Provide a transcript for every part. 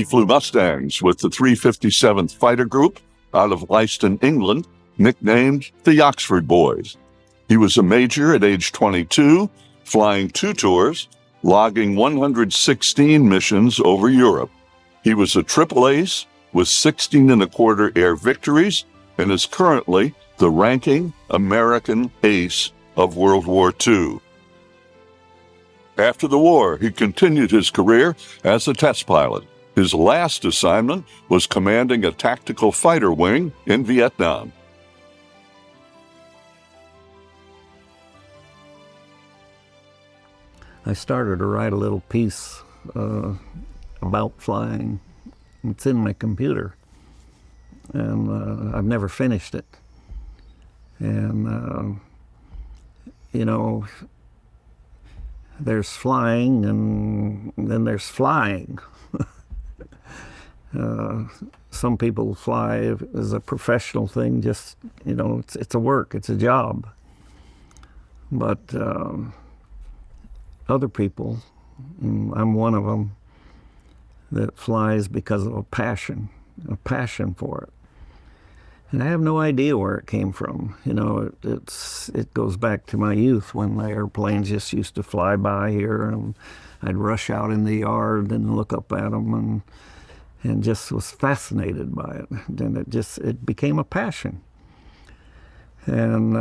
He flew Mustangs with the 357th Fighter Group out of Leiston, England, nicknamed the Oxford Boys. He was a major at age 22, flying 2 tours, logging 116 missions over Europe. He was a Triple Ace with 16 1/4 air victories and is currently the ranking American ace of World War II. After the war, he continued his career as a test pilot. His last assignment was commanding a tactical fighter wing in Vietnam. I started to write a little piece about flying. It's in my computer, and I've never finished it. And, you know, there's flying, and then there's flying. Some people fly as a professional thing, just, you know, it's a work, it's a job. But other people, I'm one of them, that flies because of a passion for it. And I have no idea where it came from. You know, it goes back to my youth when the airplanes just used to fly by here, and I'd rush out in the yard and look up at them and just was fascinated by it. Then it became a passion. And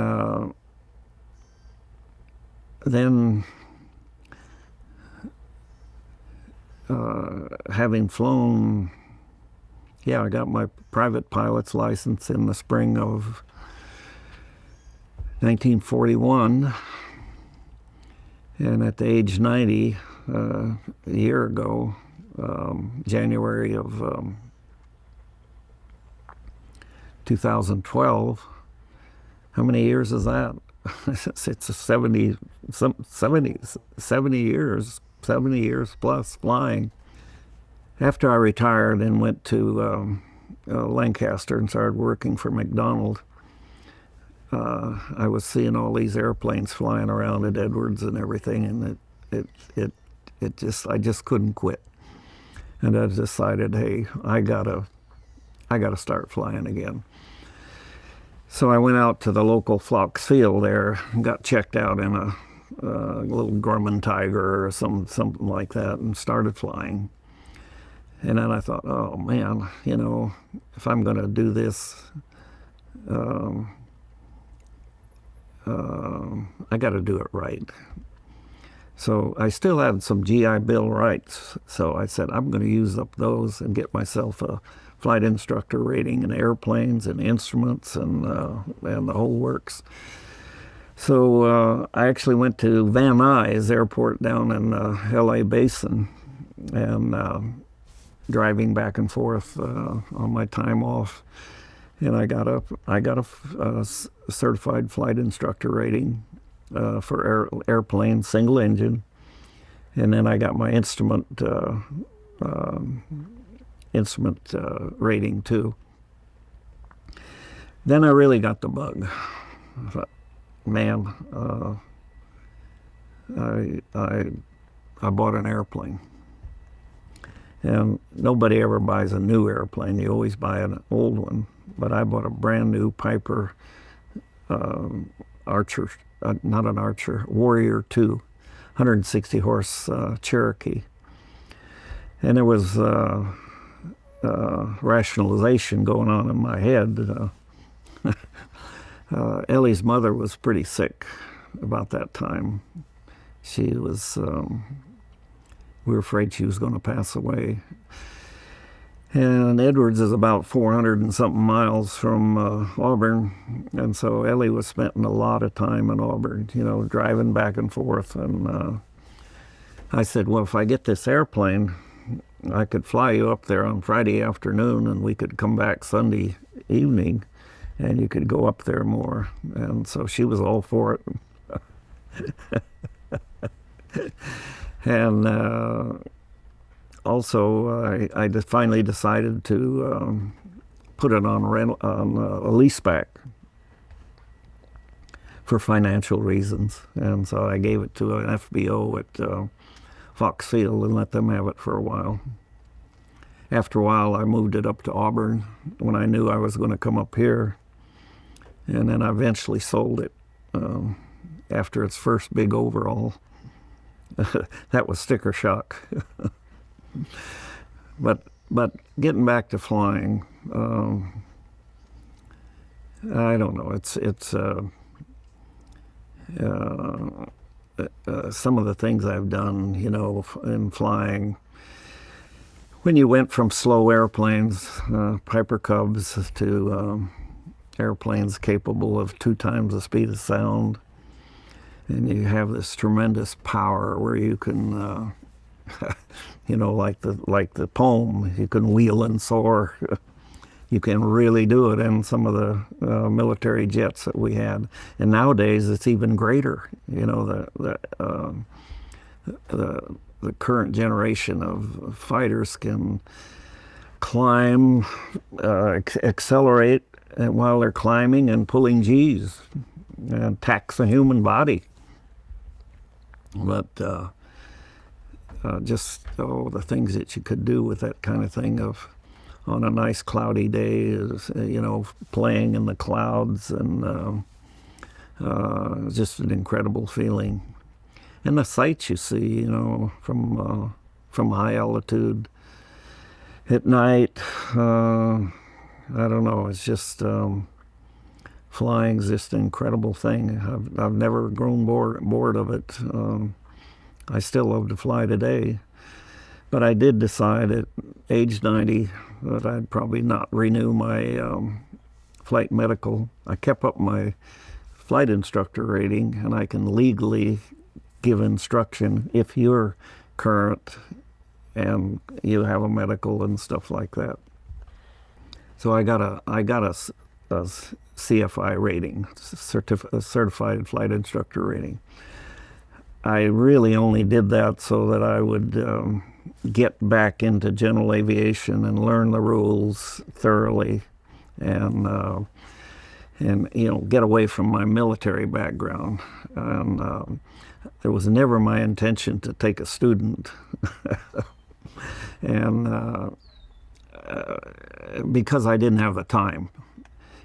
then having flown, I got my private pilot's license in the spring of 1941, and at the age 90, a year ago, January of 2012. How many years is that? It's a 70 years plus flying. After I retired and went to Lancaster and started working for McDonald, I was seeing all these airplanes flying around at Edwards and everything, and I just couldn't quit. And I decided, hey, I gotta start flying again. So I went out to the local Phlox Field there and got checked out in a little Grumman Tiger or something like that, and started flying. And then I thought, oh man, you know, if I'm going to do this, I got to do it right. So I still had some GI Bill rights, so I said I'm going to use up those and get myself a flight instructor rating in airplanes and instruments and the whole works. So I actually went to Van Nuys Airport down in LA Basin, and driving back and forth on my time off, and I got a certified flight instructor rating for airplanes, single engine, and then I got my instrument rating too. Then I really got the bug. I thought, man, I bought an airplane. And nobody ever buys a new airplane. You always buy an old one. But I bought a brand new Piper Archer, not an Archer, Warrior 2, 160 horse Cherokee. And there was rationalization going on in my head. Ellie's mother was pretty sick about that time. She was, we were afraid she was going to pass away. And Edwards is about 400 and something miles from Auburn, and so Ellie was spending a lot of time in Auburn, you know, driving back and forth. And I said, well, if I get this airplane, I could fly you up there on Friday afternoon, and we could come back Sunday evening, and you could go up there more. And so she was all for it. And also, I just finally decided to put it on a leaseback for financial reasons. And so I gave it to an FBO at Fox Field and let them have it for a while. after a while, I moved it up to Auburn when I knew I was going to come up here. And then I eventually sold it after its first big overhaul. That was sticker shock. But getting back to flying, I don't know. It's some of the things I've done, you know, in flying. When you went from slow airplanes, Piper Cubs, to airplanes capable of 2 times the speed of sound, and you have this tremendous power where you can, you know, like the poem, you can wheel and soar. You can really do it in some of the military jets that we had, and nowadays it's even greater. You know, the current generation of fighters can climb, accelerate while they're climbing and pulling G's, and tax the human body. But just the things that you could do with that kind of thing on a nice cloudy day, is, you know, playing in the clouds, and just an incredible feeling. And the sights you see, you know, from high altitude at night, I don't know, it's just, flying's just an incredible thing. I've never grown bored of it. I still love to fly today. But I did decide at age 90 that I'd probably not renew my flight medical. I kept up my flight instructor rating, and I can legally give instruction if you're current and you have a medical and stuff like that. So I got a CFI rating, a certified flight instructor rating. I really only did that so that I would get back into general aviation and learn the rules thoroughly, and you know, get away from my military background. And there was never my intention to take a student, and because I didn't have the time.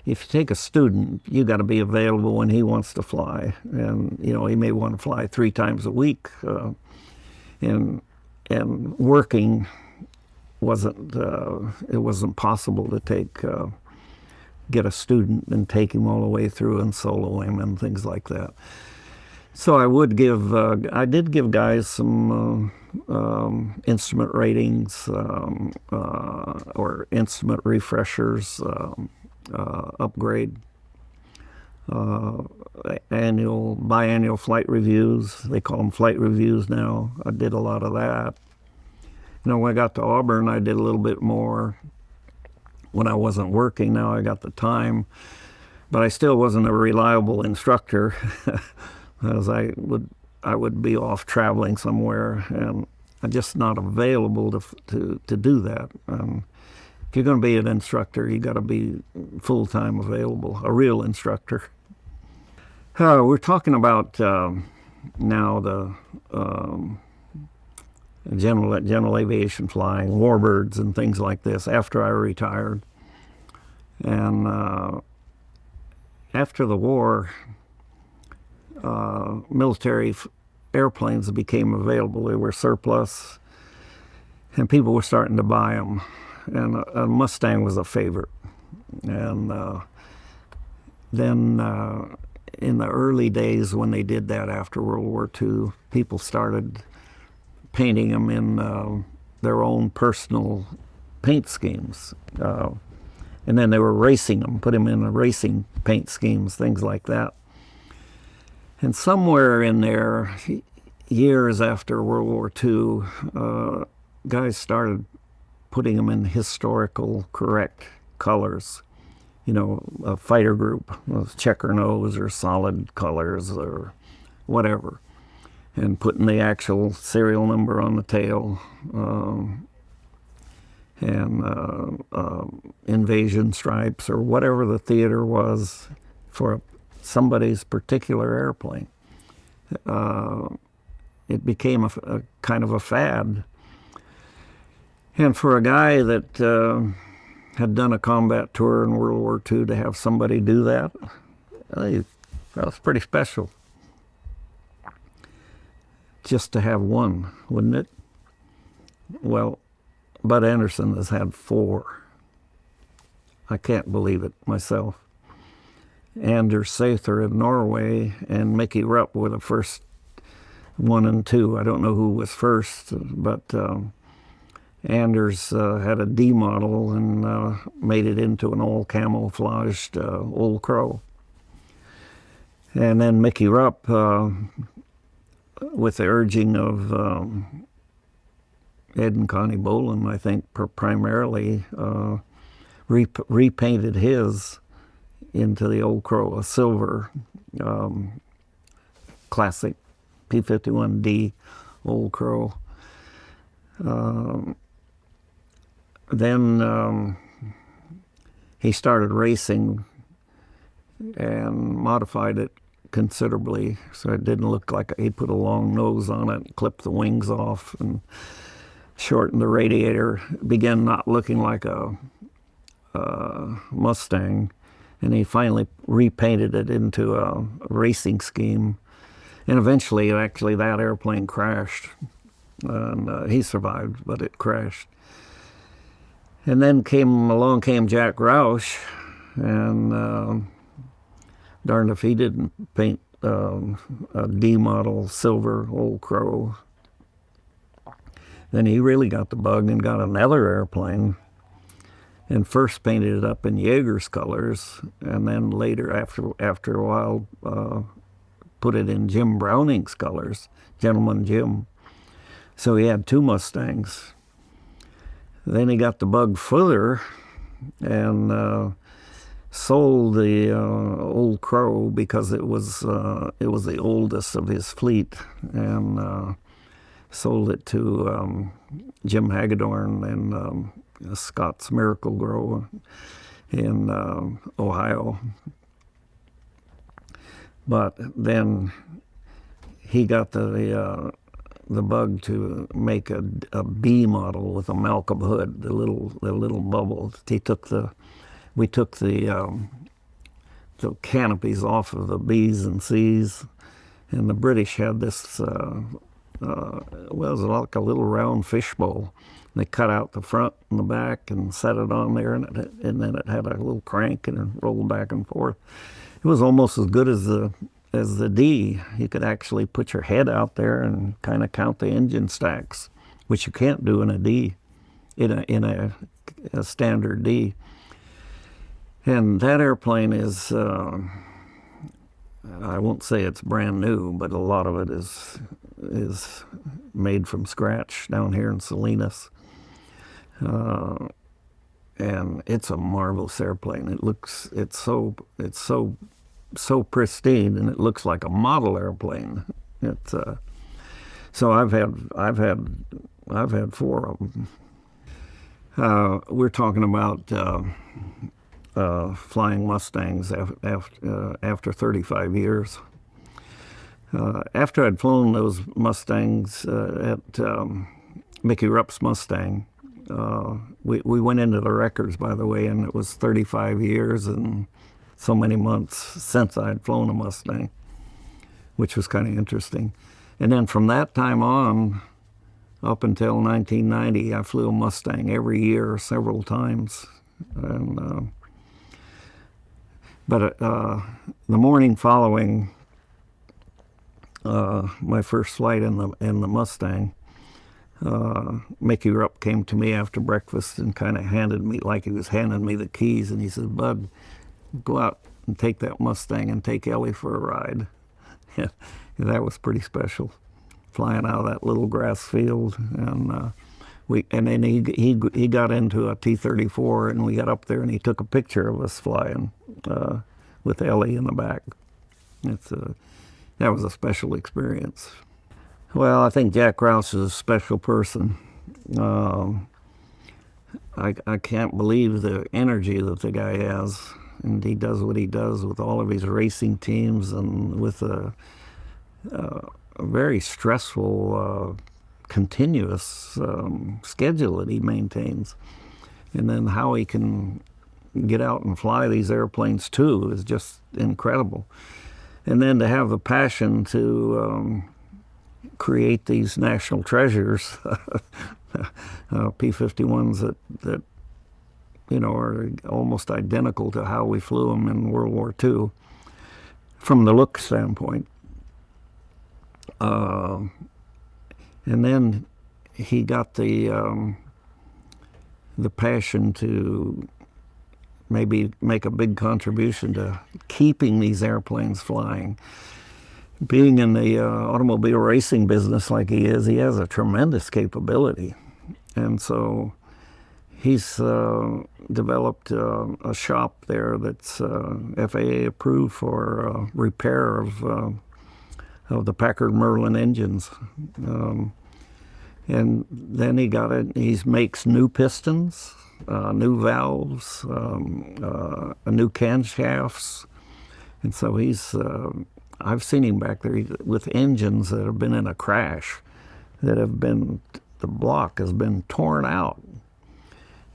If you take a student, you got to be available when he wants to fly, and you know, he may want to fly 3 times a week, and working wasn't it wasn't possible to get a student and take him all the way through and solo him and things like that. So I did give guys some instrument ratings, or instrument refreshers, upgrade, biannual flight reviews. They call them flight reviews now. I did a lot of that. You know, when I got to Auburn, I did a little bit more. When I wasn't working, now I got the time, but I still wasn't a reliable instructor, as I would be off traveling somewhere, and I'm just not available to do that. If you're going to be an instructor, you got to be full-time available, a real instructor. We're talking about now the general aviation flying, warbirds and things like this after I retired. And after the war, military airplanes became available. They were surplus, and people were starting to buy them. And a Mustang was a favorite. And then in the early days when they did that after World War II, people started painting them in their own personal paint schemes. And then they were racing them, put them in the racing paint schemes, things like that. And somewhere in there, years after World War II, guys started putting them in historical correct colors. You know, a fighter group, checker nose or solid colors or whatever, and putting the actual serial number on the tail, and invasion stripes or whatever the theater was for somebody's particular airplane. It became a kind of a fad. And for a guy that had done a combat tour in World War II to have somebody do that, that was pretty special. Just to have one, wouldn't it? Well, Bud Anderson has had 4. I can't believe it myself. Anders Sather in Norway and Mickey Rupp were the first 1 and 2. I don't know who was first, but Anders had a D model and made it into an all camouflaged Old Crow. And then Mickey Rupp, with the urging of Ed and Connie Boland, I think primarily, repainted his into the Old Crow, a silver classic P-51D Old Crow. Then he started racing and modified it considerably, so it didn't look like he put a long nose on it, clipped the wings off, and shortened the radiator. Began not looking like a Mustang, and he finally repainted it into a racing scheme. And eventually, actually, that airplane crashed, and he survived, but it crashed. And then along came Jack Roush, and darned if he didn't paint a D model silver Old Crow. Then he really got the bug and got another airplane, and first painted it up in Jaeger's colors, and then later, after a while, put it in Jim Browning's colors, Gentleman Jim. So he had 2 Mustangs. Then he got the bug further and sold the Old Crow because it was the oldest of his fleet, and sold it to Jim Hagedorn and Scott's Miracle Grow in Ohio. But then he got the bug to make a B model with a Malcolm hood, the little bubble. We took the canopies off of the B's and C's, and the British had this. It was like a little round fishbowl. They cut out the front and the back and set it on there, and then it had a little crank and it rolled back and forth. It was almost as good as the D. You could actually put your head out there and kind of count the engine stacks, which you can't do in a D, in a standard D. And that airplane is, I won't say it's brand new, but a lot of it is made from scratch down here in Salinas. And it's a marvelous airplane. It's so pristine, and it looks like a model airplane. So I've had 4 of them. We're talking about flying Mustangs after 35 years. After I'd flown those Mustangs at Mickey Rupp's Mustang, we went into the records, by the way, and it was 35 years and so many months since I had flown a Mustang, which was kind of interesting. And then from that time on, up until 1990, I flew a Mustang every year, several times. And but the morning following my first flight in the Mustang, Mickey Rupp came to me after breakfast and kind of handed me, like he was handing me the keys, and he said, "Bud, go out and take that Mustang and take Ellie for a ride." And that was pretty special, flying out of that little grass field. And then he got into a T-34, and we got up there, and he took a picture of us flying with Ellie in the back. That was a special experience. Well, I think Jack Roush is a special person. I can't believe the energy that the guy has, and he does what he does with all of his racing teams, and with a very stressful continuous schedule that he maintains. And then how he can get out and fly these airplanes too is just incredible. And then to have the passion to create these national treasures, P-51s that are almost identical to how we flew them in World War II from the look standpoint. And then he got the passion to maybe make a big contribution to keeping these airplanes flying. Being in the automobile racing business like he has a tremendous capability. And so he's developed a shop there that's FAA approved for repair of the Packard Merlin engines. And then he makes new pistons, new valves, new camshafts. And so I've seen him back there with engines that have been in a crash, the block has been torn out.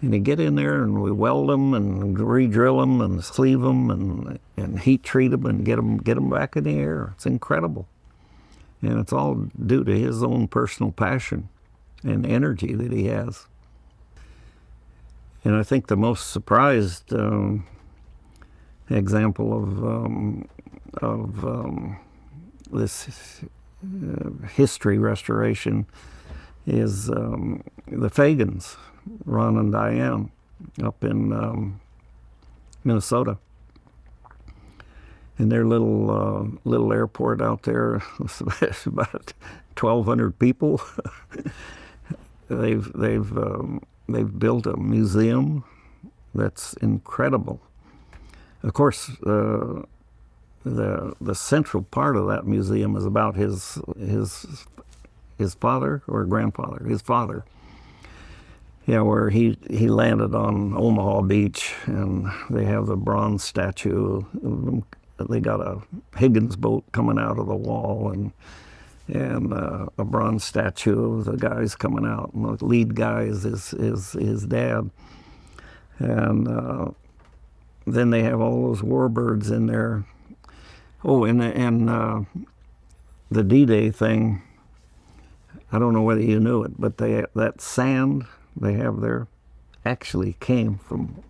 And you get in there and we weld them and re-drill them and sleeve them and heat treat them and get them back in the air. It's incredible. And it's all due to his own personal passion and energy that he has. And I think the most surprised example of this history restoration is the Fagans, Ron and Diane, up in Minnesota. In their little airport out there, it's about 1,200 people. They've built a museum that's incredible. Of course, the central part of that museum is about his father or grandfather, his father. Yeah, where he landed on Omaha Beach, and they have the bronze statue. They got a Higgins boat coming out of the wall, and a bronze statue of the guys coming out. And the lead guy is his dad. And then they have all those warbirds in there. Oh, and the D-Day thing, I don't know whether you knew it, but that sand they have there actually came from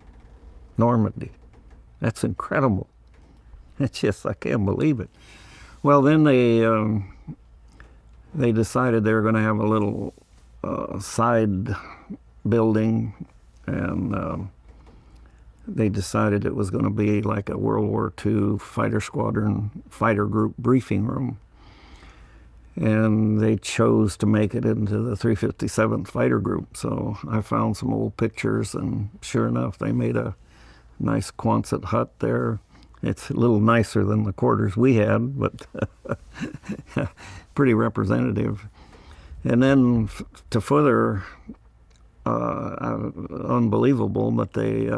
Normandy. That's incredible. It's just, I can't believe it. Well, then they decided they were going to have a little side building, and they decided it was going to be like a World War II fighter group briefing room. And they chose to make it into the 357th Fighter Group. So I found some old pictures, and sure enough, they made a nice Quonset hut there. It's a little nicer than the quarters we had, but pretty representative. And then to further, unbelievable, but they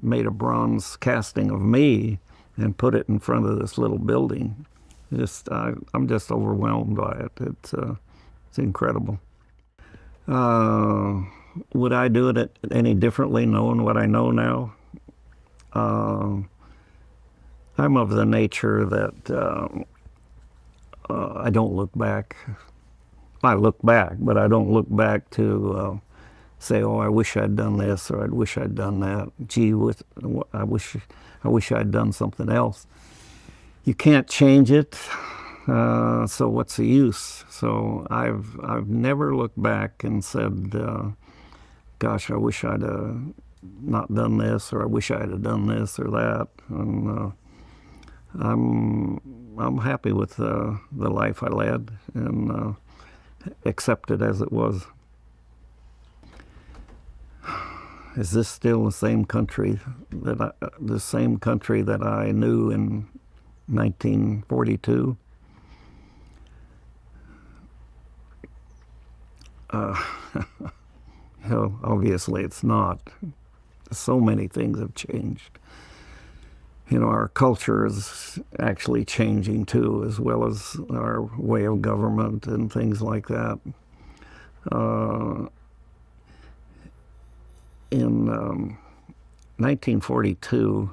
made a bronze casting of me and put it in front of this little building. I'm just overwhelmed by it. It's incredible. Would I do it any differently, knowing what I know now? I'm of the nature that I don't look back. I look back, but I don't look back to say, "Oh, I wish I'd done this," or "I wish I'd done that." Gee, I wish I'd done something else. You can't change it, so what's the use? So I've never looked back and said, "Gosh, I wish I'd not done this," or "I wish I'd have done this or that." And I'm happy with the life I led, and accept it as it was. Is this still the same country that I knew in 1942? Hell, obviously it's not. So many things have changed. Our culture is actually changing too, as well as our way of government and things like that. Uh, in 1942,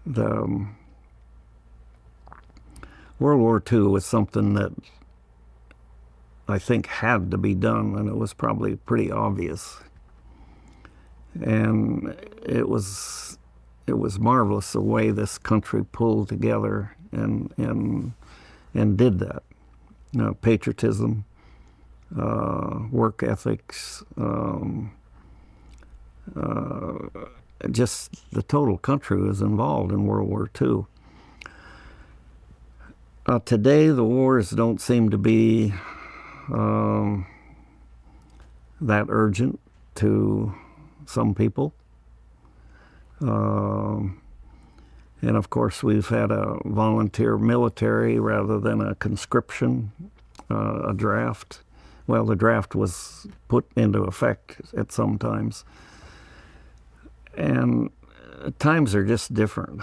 the World War II was something that I think had to be done, and it was probably pretty obvious. And it was marvelous the way this country pulled together and did that. You know, patriotism, work ethics, just the total country was involved in World War II. Today, the wars don't seem to be that urgent to some people. And of course, we've had a volunteer military rather than a conscription, a draft. Well, the draft was put into effect at some times. And times are just different.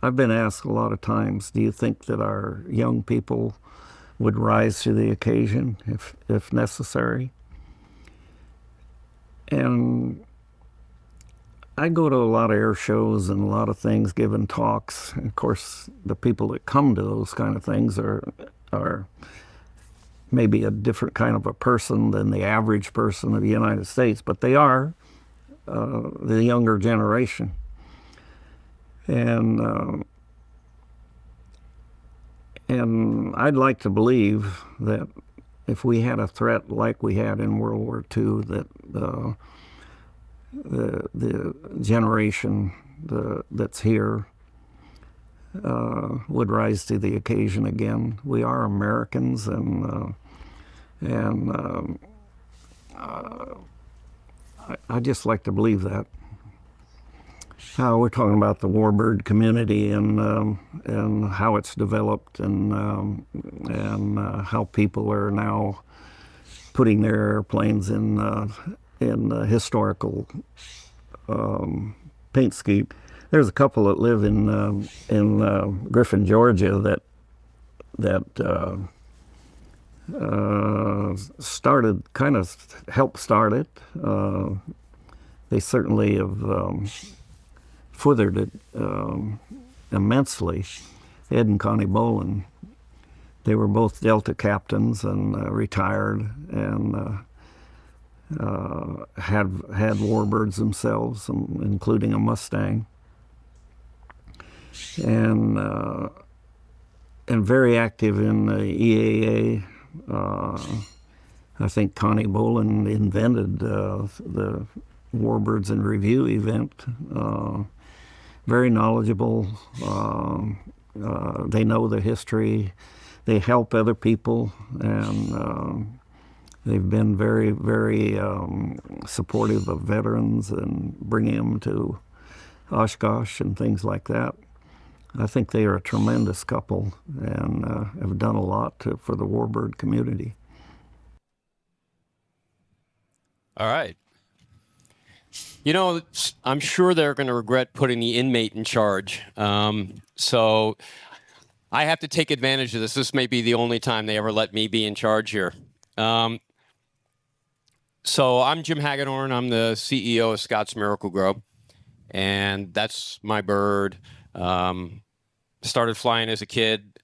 I've been asked a lot of times, do you think that our young people would rise to the occasion if necessary? And I go to a lot of air shows and a lot of things, giving talks. And of course, the people that come to those kind of things are maybe a different kind of a person than the average person of the United States, but they are the younger generation. And I'd like to believe that if we had a threat like we had in World War II, that the generation that's here would rise to the occasion again. We are Americans, and I just like to believe that. We're talking about the warbird community and how it's developed and how people are now putting their airplanes in historical paint scheme. There's a couple that live in Griffin, Georgia, that helped start it. They certainly have furthered it immensely. Ed and Connie Boland, they were both Delta captains and retired, and had warbirds themselves, including a Mustang, and very active in the EAA. I think Connie Boland invented the Warbirds in Review event. Very knowledgeable. They know the history. They help other people, and they've been very, very supportive of veterans and bringing them to Oshkosh and things like that. I think they are a tremendous couple and have done a lot for the warbird community. All right. You know, I'm sure they're going to regret putting the inmate in charge. So I have to take advantage of this. This may be the only time they ever let me be in charge here. So I'm Jim Hagedorn. I'm the CEO of Scott's Miracle-Gro, and that's my bird. Started flying as a kid.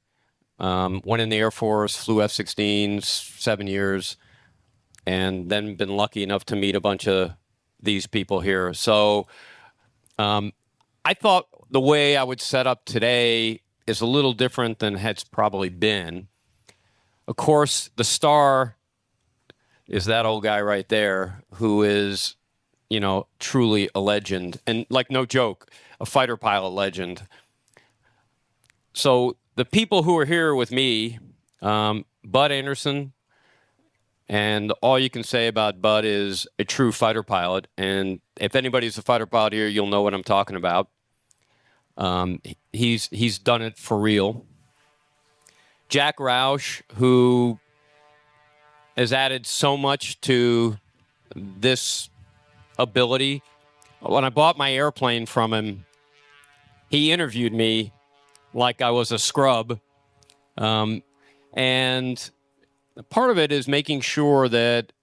Went in the Air Force, flew F-16s 7 years, and then been lucky enough to meet a bunch of these people here. So I thought the way I would set up today is a little different than it's probably been. Of course, the star is that old guy right there who is, you know, truly a legend. And like, no joke, a fighter pilot legend. So the people who are here with me, Bud Anderson, and all you can say about Bud is a true fighter pilot. And if anybody's a fighter pilot here, you'll know what I'm talking about. He's done it for real. Jack Roush, who has added so much to this ability. When I bought my airplane from him, he interviewed me like I was a scrub. And Part of it is making sure that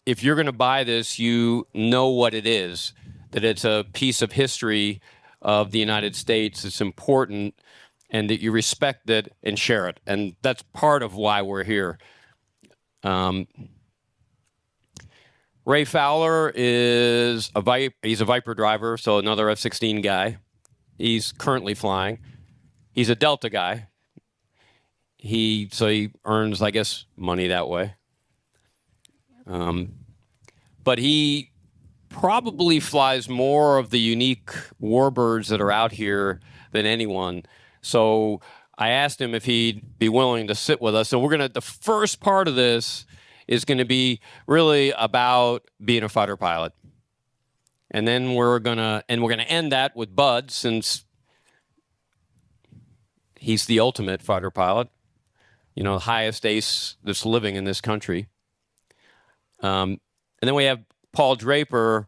if you're going to buy this, you know what it is, that it's a piece of history of the United States. It's important, and that you respect it and share it. And that's part of why we're here. Ray Fowler is he's a Viper driver, so another F-16 guy. He's currently flying. He's a Delta guy. So he earns, I guess, money that way. But he probably flies more of the unique warbirds that are out here than anyone. So I asked him if he'd be willing to sit with us. So the first part of this is going to be really about being a fighter pilot. And then we're going to end that with Bud, since he's the ultimate fighter pilot, the highest ace that's living in this country. And then we have Paul Draper.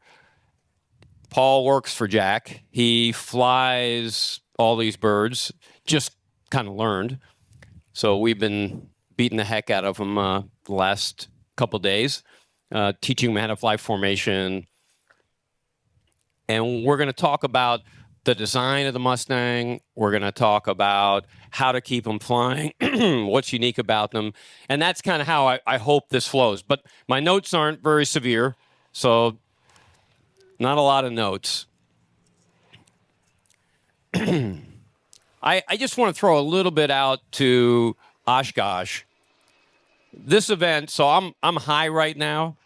Paul works for Jack. He flies all these birds, just kind of learned. So we've been beating the heck out of him the last couple days, teaching him how to fly formation. And we're going to talk about the design of the Mustang. We're going to talk about how to keep them flying, what's unique about them. And that's kind of how I hope this flows. But my notes aren't very severe, so not a lot of notes. I just want to throw a little bit out to Oshkosh. This event, so I'm high right now,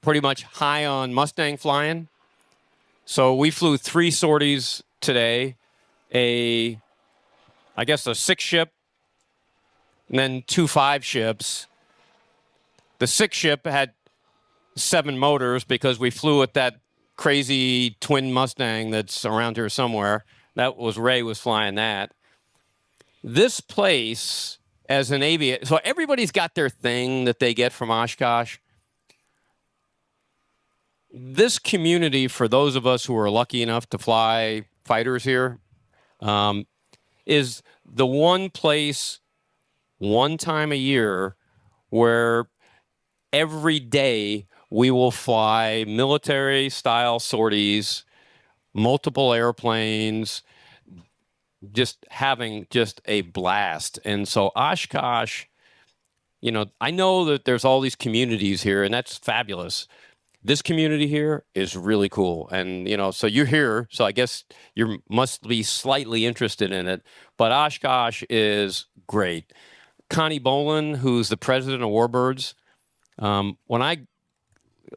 pretty much high on Mustang flying. So we flew 3 sorties today, I guess a 6-ship, and then 2 5-ships. The 6-ship had 7 motors because we flew with that crazy twin Mustang that's around here somewhere. Ray was flying that. This place, as an aviator, so everybody's got their thing that they get from Oshkosh. This community, for those of us who are lucky enough to fly fighters here, is the one place, one time a year, where every day we will fly military-style sorties, multiple airplanes, just having just a blast. And so Oshkosh, I know that there's all these communities here, and that's fabulous. This community here is really cool. And, so you're here, so I guess you must be slightly interested in it. But Oshkosh is great. Connie Bolin, who's the president of Warbirds, when I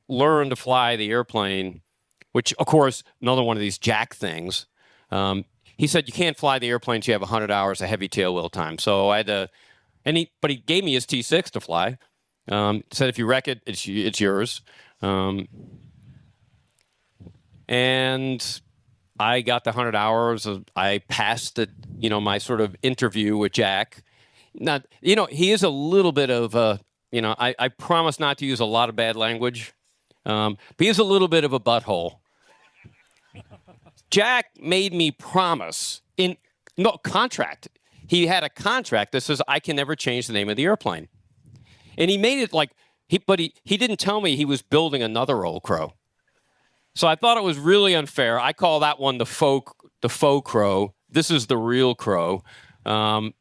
learned to fly the airplane, which, of course, another one of these Jack things, he said, you can't fly the airplane until you have 100 hours of heavy tail wheel time. So I had to, but he gave me his T6 to fly. Said, if you wreck it, it's yours. And I got the 100 hours. I passed my sort of interview with Jack. Now, he is a little bit of a, I promise not to use a lot of bad language. But he's a little bit of a butthole. Jack made me promise contract. He had a contract that says I can never change the name of the airplane. And he made it like, he didn't tell me he was building another old crow. So I thought it was really unfair. I call that one the faux crow. This is the real crow. So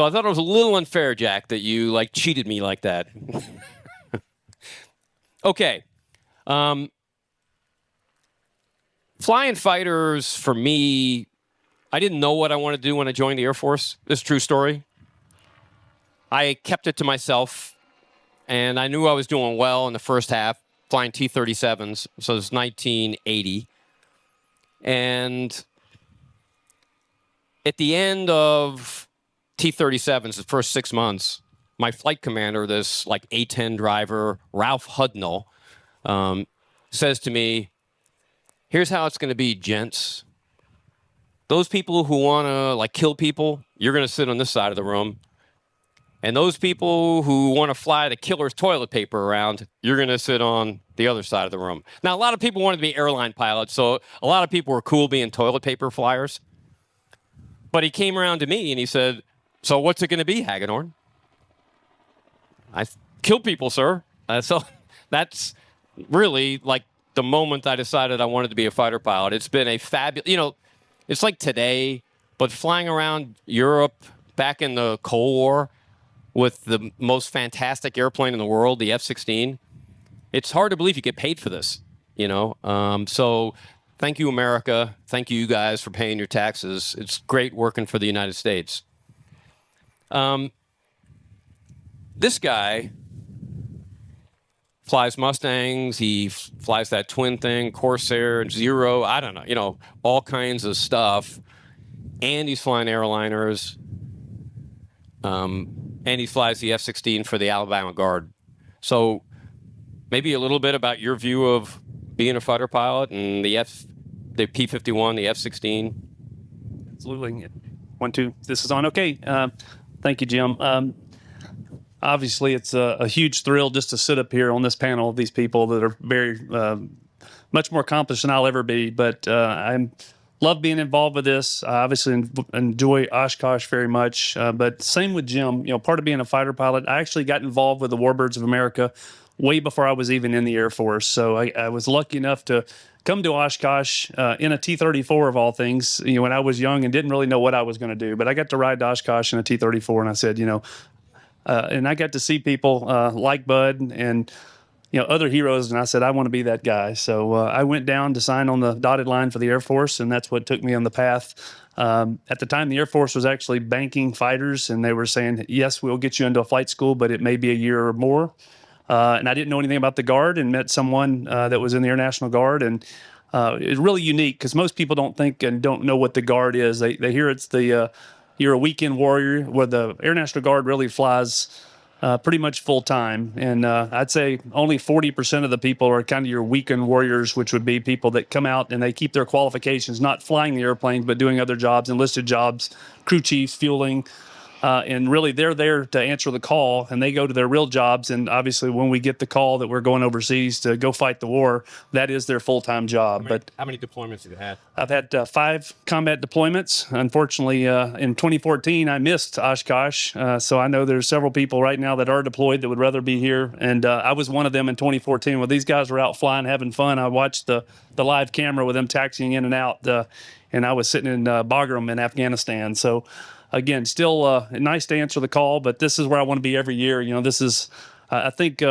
I thought it was a little unfair, Jack, that you cheated me like that. Okay. Flying fighters, for me, I didn't know what I wanted to do when I joined the Air Force. This is a true story. I kept it to myself, and I knew I was doing well in the first half, flying T-37s, so it was 1980. And at the end of T-37s, the first 6 months, my flight commander, this A-10 driver, Ralph Hudnall, says to me, here's how it's going to be, gents. Those people who want to kill people, you're going to sit on this side of the room. And those people who want to fly the killer's toilet paper around, you're going to sit on the other side of the room. Now, a lot of people wanted to be airline pilots, so a lot of people were cool being toilet paper flyers. But he came around to me and he said, so what's it going to be, Hagedorn? I kill people, sir. So that's really like the moment I decided I wanted to be a fighter pilot. It's been a fabulous, it's like today, but flying around Europe back in the Cold War with the most fantastic airplane in the world, the F-16. It's hard to believe you get paid for this, So thank you, America. Thank you guys for paying your taxes. It's great working for the United States. This guy flies Mustangs. He flies that twin thing, Corsair, Zero. I don't know, all kinds of stuff. And he's flying airliners. And he flies the F-16 for the Alabama Guard. So maybe a little bit about your view of being a fighter pilot and the P-51, the F-16. Absolutely. 1, 2. This is on. Okay. Thank you, Jim. Obviously, it's a huge thrill just to sit up here on this panel of these people that are very much more accomplished than I'll ever be. But I love being involved with this. I obviously enjoy Oshkosh very much. But same with Jim. Part of being a fighter pilot, I actually got involved with the Warbirds of America way before I was even in the Air Force. So I was lucky enough to come to Oshkosh in a T-34 of all things, when I was young and didn't really know what I was going to do. But I got to ride to Oshkosh in a T-34, and I said, and I got to see people like Bud and other heroes, and I said I want to be that guy. So I went down to sign on the dotted line for the Air Force, and that's what took me on the path. At the time, the Air Force was actually banking fighters, and they were saying, yes, we'll get you into a flight school, but it may be a year or more. And I didn't know anything about the Guard, and met someone that was in the Air National Guard, and it's really unique because most people don't think and don't know what the Guard is. They hear it's the you're a weekend warrior, where the Air National Guard really flies pretty much full time. And I'd say only 40% of the people are kind of your weekend warriors, which would be people that come out and they keep their qualifications, not flying the airplanes, but doing other jobs, enlisted jobs, crew chiefs, fueling. And really, they're there to answer the call, and they go to their real jobs. And obviously, when we get the call that we're going overseas to go fight the war, that is their full-time job. How many deployments have you had? I've had 5 combat deployments. Unfortunately, in 2014, I missed Oshkosh. So I know there's several people right now that are deployed that would rather be here. And I was one of them in 2014. When these guys were out flying, having fun, I watched the live camera with them taxiing in and out. And I was sitting in Bagram in Afghanistan. So again, still nice to answer the call, but this is where I want to be every year. This is, I think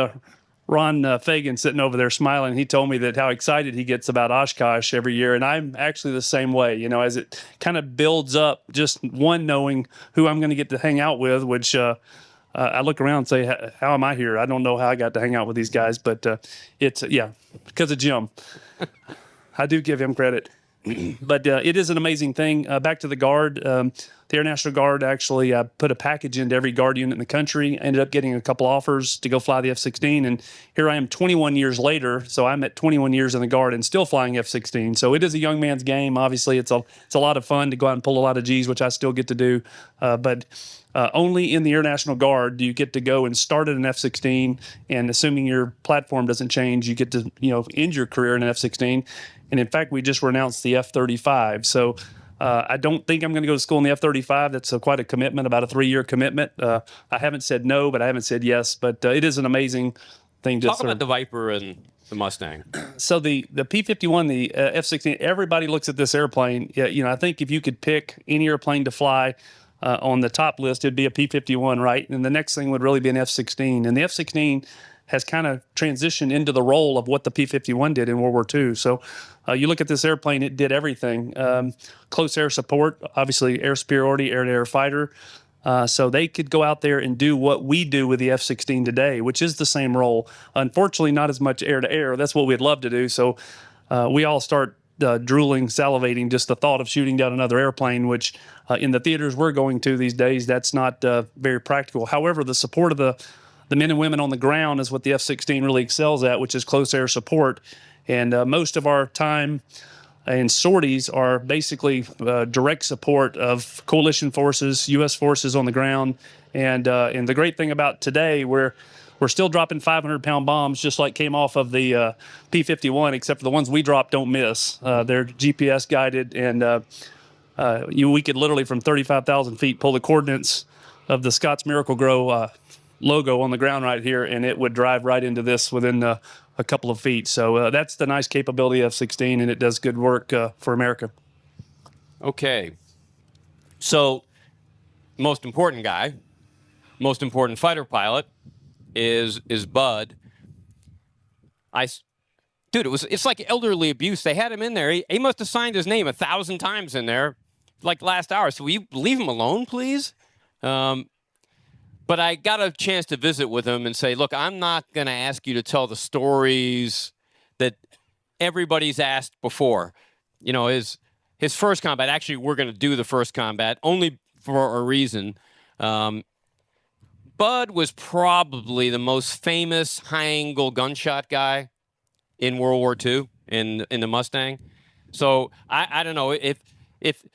Ron Fagan sitting over there smiling, he told me that how excited he gets about Oshkosh every year. And I'm actually the same way, as it kind of builds up, just one, knowing who I'm going to get to hang out with, which I look around and say, how am I here? I don't know how I got to hang out with these guys, but it's, because of Jim. I do give him credit. But it is an amazing thing. Back to the Guard. The Air National Guard actually put a package into every Guard unit in the country. I ended up getting a couple offers to go fly the F-16. And here I am 21 years later. So I'm at 21 years in the Guard and still flying F-16. So it is a young man's game. Obviously, it's a lot of fun to go out and pull a lot of G's, which I still get to do. But only in the Air National Guard do you get to go and start at an F-16. And assuming your platform doesn't change, you get to end your career in an F-16. And in fact, we just announced the F-35. So I don't think I'm going to go to school in the F-35. That's quite a commitment, about a 3-year commitment. I haven't said no, but I haven't said yes. But it is an amazing thing to talk about the Viper and the Mustang. So the P-51, the F-16, everybody looks at this airplane. I think if you could pick any airplane to fly on the top list, it'd be a P-51, right? And the next thing would really be an F-16. And the F-16 has kind of transitioned into the role of what the P-51 did in World War II. So you look at this airplane, it did everything. Close air support, obviously air superiority, air-to-air fighter. So they could go out there and do what we do with the F-16 today, which is the same role. Unfortunately, not as much air-to-air. That's what we'd love to do. So we all start drooling, salivating, just the thought of shooting down another airplane, which in the theaters we're going to these days, that's not very practical. However, the support of the men and women on the ground is what the F-16 really excels at, which is close air support. And most of our time and sorties are basically direct support of coalition forces, U.S. forces on the ground. And the great thing about today, we're still dropping 500-pound bombs, just like came off of the P-51, except for the ones we drop don't miss. They're GPS guided, and we could literally from 35,000 feet pull the coordinates of the Scott's Miracle-Gro logo on the ground right here, and it would drive right into this within a couple of feet. So that's the nice capability of F-16, and it does good work for America. Okay. So, most important guy, most important fighter pilot is Bud. Dude, it's like elderly abuse. They had him in there. He must have signed his name 1,000 times in there, like last hour. So will you leave him alone, please? But I got a chance to visit with him and say, look, I'm not going to ask you to tell the stories that everybody's asked before. You know, his first combat. Actually, we're going to do the first combat only for a reason. Bud was probably the most famous high-angle gunshot guy in World War II in the Mustang. So I don't know if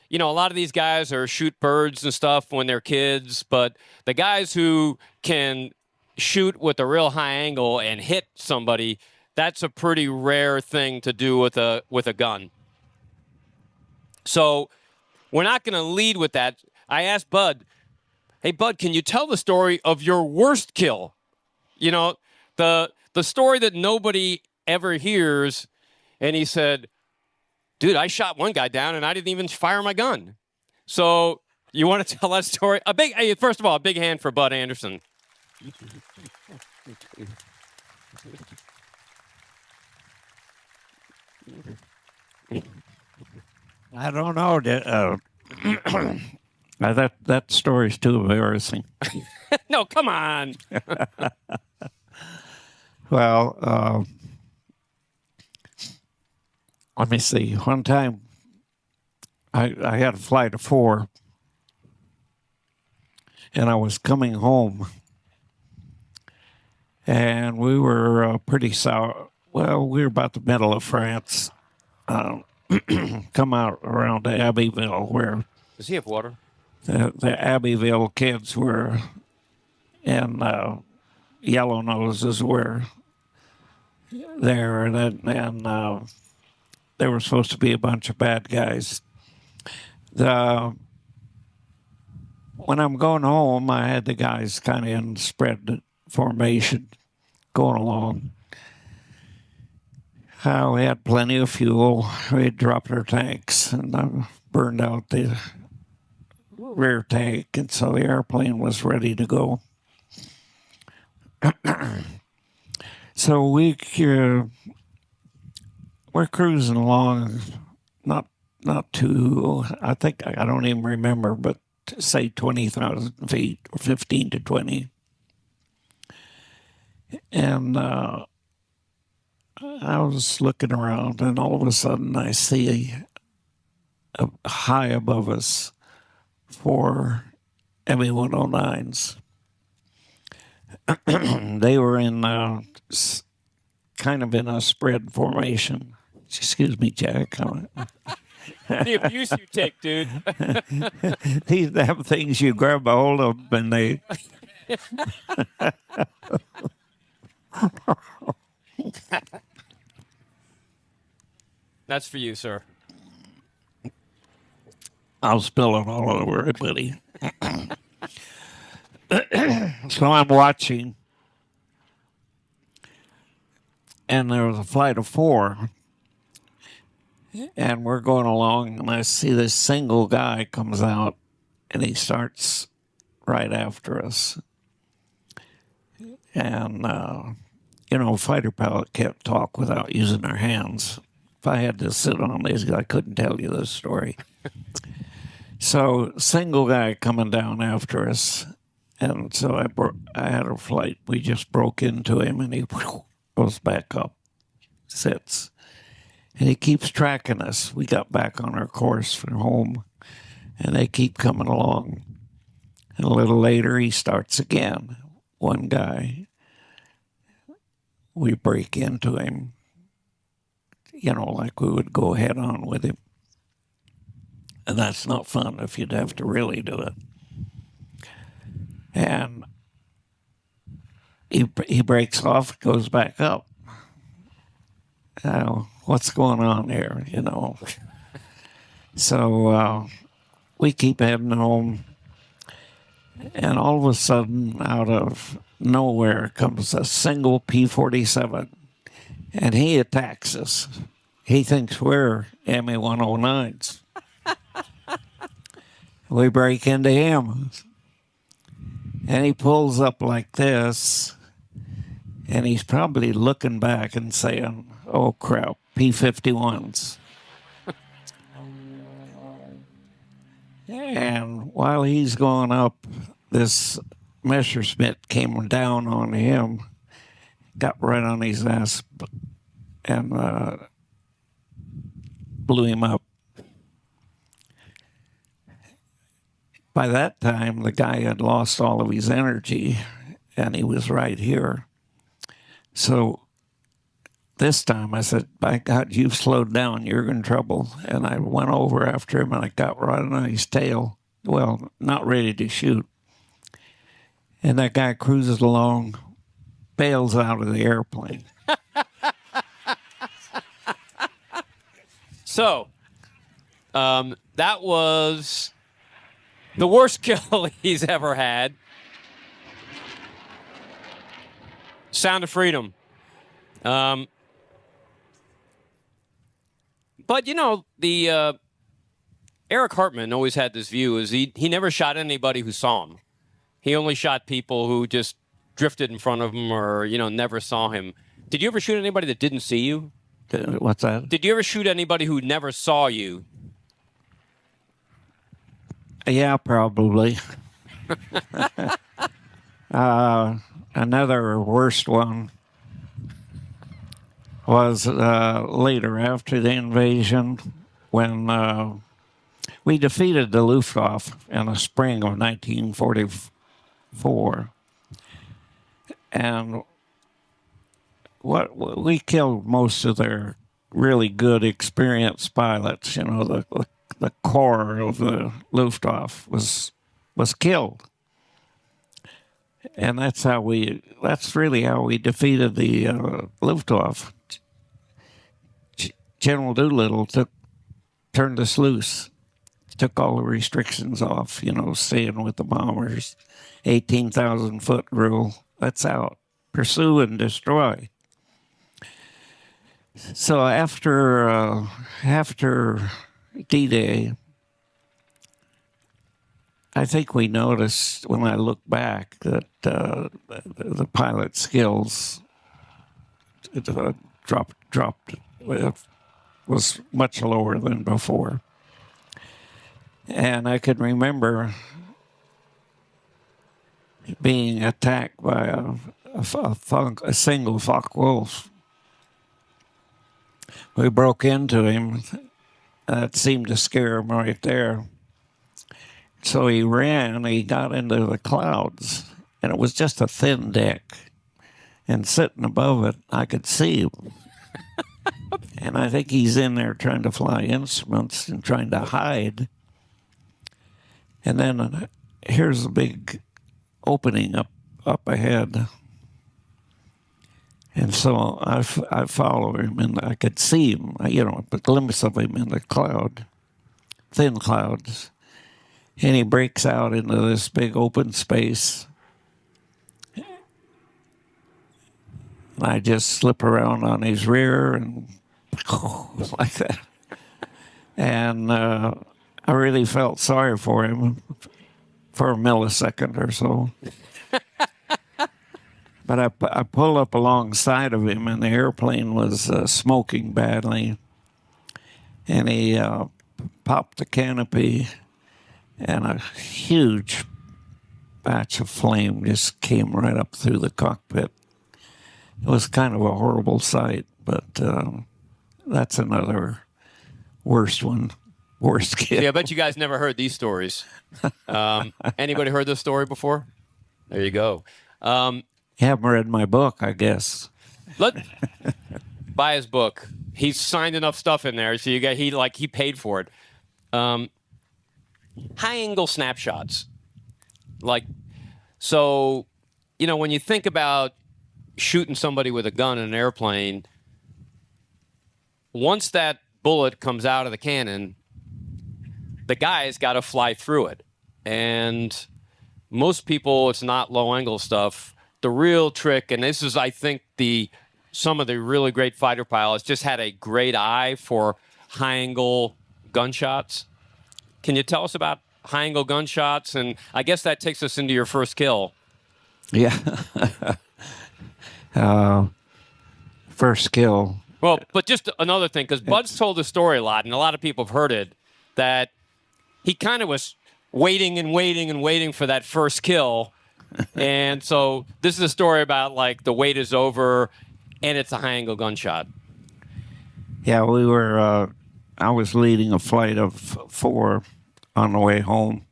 you know, a lot of these guys are shoot birds and stuff when they're kids, but the guys who can shoot with a real high angle and hit somebody, that's a pretty rare thing to do with a gun. So we're not going to lead with that. I asked Bud, hey, Bud, can you tell the story of your worst kill? You know, the story that nobody ever hears. And he said, dude, I shot one guy down and I didn't even fire my gun. So you want to tell that story? First of all, a big hand for Bud Anderson. I don't know. That story's too embarrassing. No, come on. Well, let me see. One time, I had a flight of 4, and I was coming home, and we were pretty sour. Well, we were about the middle of France. Come out around Abbeville, where Does he have water? the Abbeville kids were, and Yellow Noses were there, and there were supposed to be a bunch of bad guys. When I'm going home, I had the guys kind of in spread formation going along. We had plenty of fuel. We had dropped our tanks and burned out the rear tank, and so the airplane was ready to go. So we're cruising along, not too, I think, I don't even remember, but say 20,000 feet or 15 to 20. And I was looking around, and all of a sudden I see high above us 4 ME-109s. They were in kind of in a spread formation. Excuse me, Jack. The abuse you take, dude. These damn things, you grab a hold of them and they... That's for you, sir. I'll spill it all over it, buddy. So I'm watching, and there was a flight of 4, and we're going along, and I see this single guy comes out, and he starts right after us. And, you know, a fighter pilot can't talk without using their hands. If I had to sit on these, I couldn't tell you this story. So, single guy coming down after us. And so I had a flight. We just broke into him, and he goes back up, sits. And he keeps tracking us. We got back on our course for home, and they keep coming along. And a little later, he starts again. One guy. We break into him, you know, like we would go head on with him. And that's not fun if you'd have to really do it. And he breaks off, goes back up. What's going on here, you know? So we keep heading home. And all of a sudden, out of nowhere comes a single P-47, and he attacks us. He thinks we're ME-109s. We break into him, and he pulls up like this, and he's probably looking back and saying, oh, crap, P-51s. And while he's going up, this Messerschmitt came down on him, got right on his ass, and blew him up. By that time, the guy had lost all of his energy, and he was right here. So this time I said, by God, you've slowed down. You're in trouble. And I went over after him, and I got right on his tail. Well, not ready to shoot. And that guy cruises along, bails out of the airplane. So, that was the worst kill he's ever had. Sound of freedom. But, you know, the Eric Hartman always had this view is he never shot anybody who saw him. He only shot people who just drifted in front of him or, you know, never saw him. Did you ever shoot anybody that didn't see you? What's that? Did you ever shoot anybody who never saw you? Yeah, probably. Another worst one was later after the invasion when we defeated the Luftwaffe in the spring of 1944. And we killed most of their really good, experienced pilots. You know, the core of the Luftwaffe was killed. And that's really how we defeated the Luftwaffe. General Doolittle turned us loose, took all the restrictions off, you know, staying with the bombers, 18,000-foot rule, that's out. Pursue and destroy. So after D-Day, I think we noticed when I look back that the pilot skills dropped was much lower than before. And I could remember being attacked by a single Focke-Wulf. We broke into him. That seemed to scare him right there. So he ran, he got into the clouds, and it was just a thin deck. And sitting above it, I could see him. And I think he's in there trying to fly instruments and trying to hide. And then here's a big opening up ahead. And so I followed him, and I could see him, you know, a glimpse of him in the cloud, thin clouds. And he breaks out into this big open space. And I just slip around on his rear and like that. And I really felt sorry for him for a millisecond or so. But I pulled up alongside of him, and the airplane was smoking badly. And he popped the canopy, and a huge batch of flame just came right up through the cockpit. It was kind of a horrible sight, but that's another worst one. Worst kill. Yeah, I bet you guys never heard these stories. Anybody heard this story before? There you go. You haven't read my book, I guess. Buy his book. He's signed enough stuff in there, so he paid for it. High angle snapshots. So, you know, when you think about shooting somebody with a gun in an airplane, once that bullet comes out of the cannon, the guy's got to fly through it. And most people, it's not low angle stuff. the real trick, and this is, I think, some of the really great fighter pilots just had a great eye for high angle gunshots. Can you tell us about high angle gunshots? And I guess that takes us into your first kill. Yeah. First kill. Well, but just another thing, because Bud's told the story a lot, and a lot of people have heard it, that he kind of was waiting and waiting and waiting for that first kill. And so this is a story about, like, the wait is over, and it's a high-angle gunshot. Yeah, we were, I was leading a flight of 4 on the way home.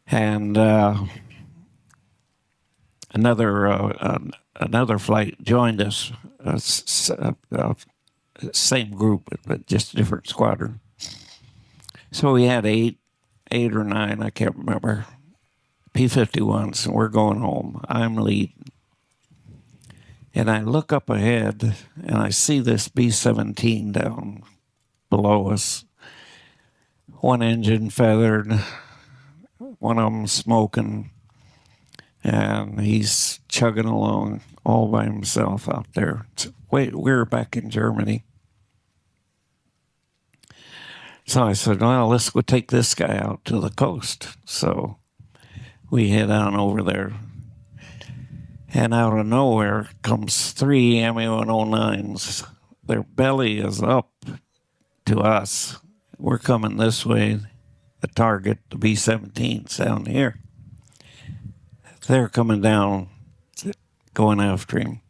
And another flight joined us, same group, but just a different squadron. So we had eight or nine, I can't remember, P-51s, and we're going home. I'm leading. And I look up ahead, and I see this B-17 down below us. One engine feathered, one of them smoking, and he's chugging along all by himself out there. Wait, we're back in Germany. So I said, well, let's go take this guy out to the coast. So we head on over there. And out of nowhere comes 3 ME-109s. Their belly is up to us. We're coming this way. The target, the B-17's down here. They're coming down, going after him.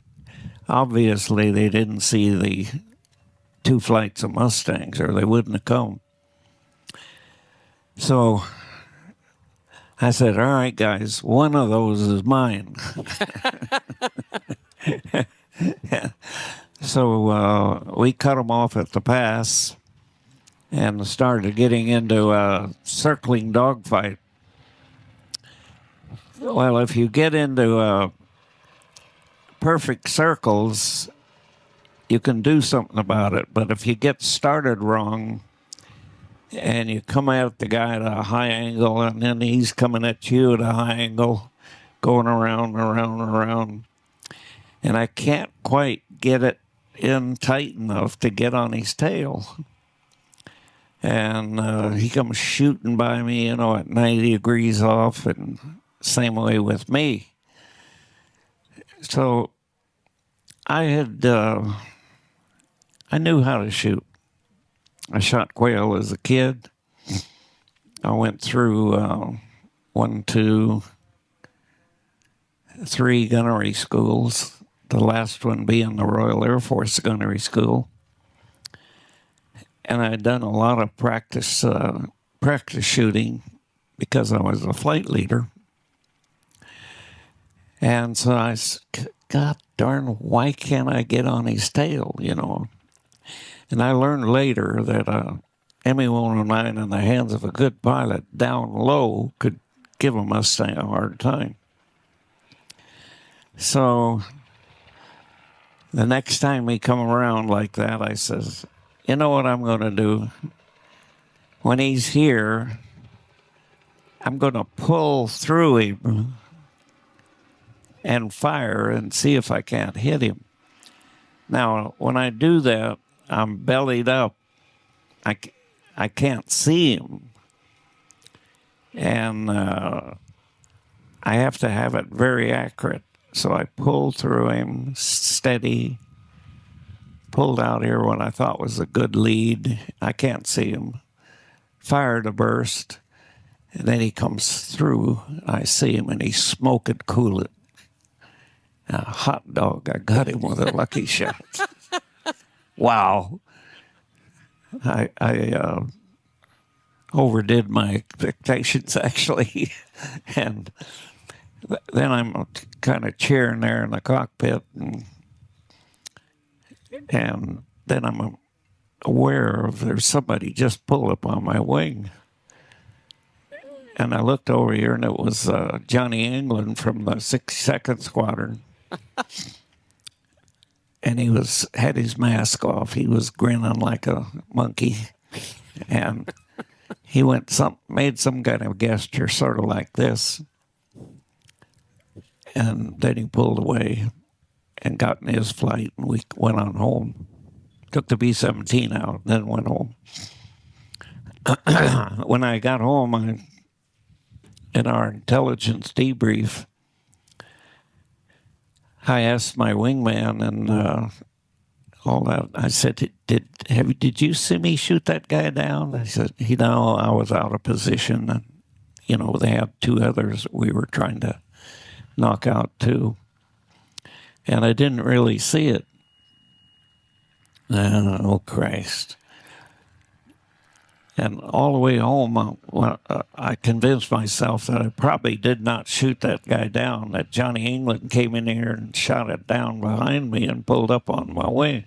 Obviously, they didn't see the 2 flights of Mustangs, or they wouldn't have come. So I said, all right, guys, one of those is mine. So we cut them off at the pass and started getting into a circling dogfight. Well, if you get into perfect circles, you can do something about it. But if you get started wrong and you come at the guy at a high angle and then he's coming at you at a high angle, going around and around and around, and I can't quite get it in tight enough to get on his tail. And he comes shooting by me, at 90 degrees off, and same way with me. So I knew how to shoot. I shot quail as a kid. I went through 1, 2, 3 gunnery schools, the last one being the Royal Air Force Gunnery School. And I'd done a lot of practice shooting because I was a flight leader. And so I said, God darn, why can't I get on his tail, And I learned later that ME-109 in the hands of a good pilot down low could give a Mustang a hard time. So the next time we come around like that, I says, you know what I'm going to do? When he's here, I'm going to pull through him and fire and see if I can't hit him. Now, when I do that, I'm bellied up. I can't see him. And I have to have it very accurate. So I pulled through him, steady, pulled out here what I thought was a good lead. I can't see him. Fired a burst, and then he comes through. I see him, and he's smoking coolant. A hot dog. I got him with a lucky shot. Wow. I overdid my expectations, actually. And then I'm kind of cheering there in the cockpit, and then I'm aware of there's somebody just pulled up on my wing. And I looked over here, and it was Johnny England from the 62nd Squadron. And he had his mask off. He was grinning like a monkey. And he made some kind of gesture, sort of like this. And then he pulled away and got in his flight, and we went on home. Took the B-17 out, then went home. When I got home, in our intelligence debrief, I asked my wingman and all that. I said, "Did you see me shoot that guy down?" I said, "No, I was out of position." And, they had two others that we were trying to knock out too. And I didn't really see it. Oh, Christ. And all the way home, I convinced myself that I probably did not shoot that guy down, that Johnny England came in here and shot it down behind me and pulled up on my way.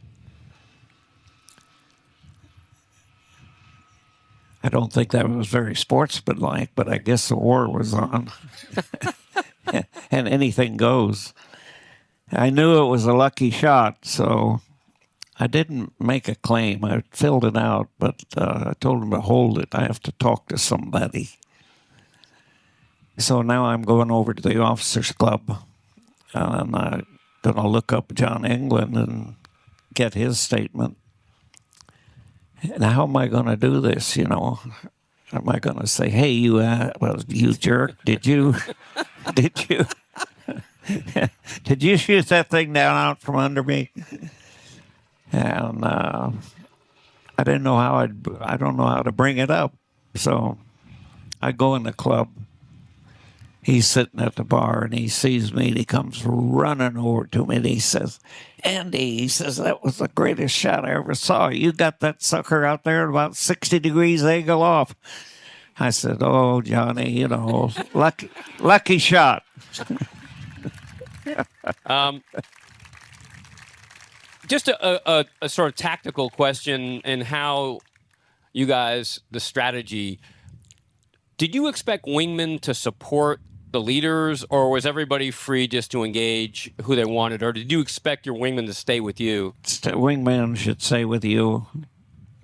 I don't think that was very sportsmanlike, but I guess the war was on. And anything goes. I knew it was a lucky shot, so I didn't make a claim. I filled it out, but I told him to hold it. I have to talk to somebody. So now I'm going over to the officers' club, and I'm going to look up John England and get his statement. Now, how am I going to do this, Am I going to say, "Hey, you jerk, did you did you shoot that thing down out from under me?" And I don't know how to bring it up. So I go in the club. He's sitting at the bar, and he sees me, and he comes running over to me, and he says, "Andy," he says, "that was the greatest shot I ever saw. You got that sucker out there at about 60 degrees angle off." I said, "Oh, Johnny, lucky shot." Just a sort of tactical question in how you guys, the strategy, did you expect wingmen to support the leaders, or was everybody free just to engage who they wanted, or did you expect your wingmen to stay with you? Wingman should stay with you,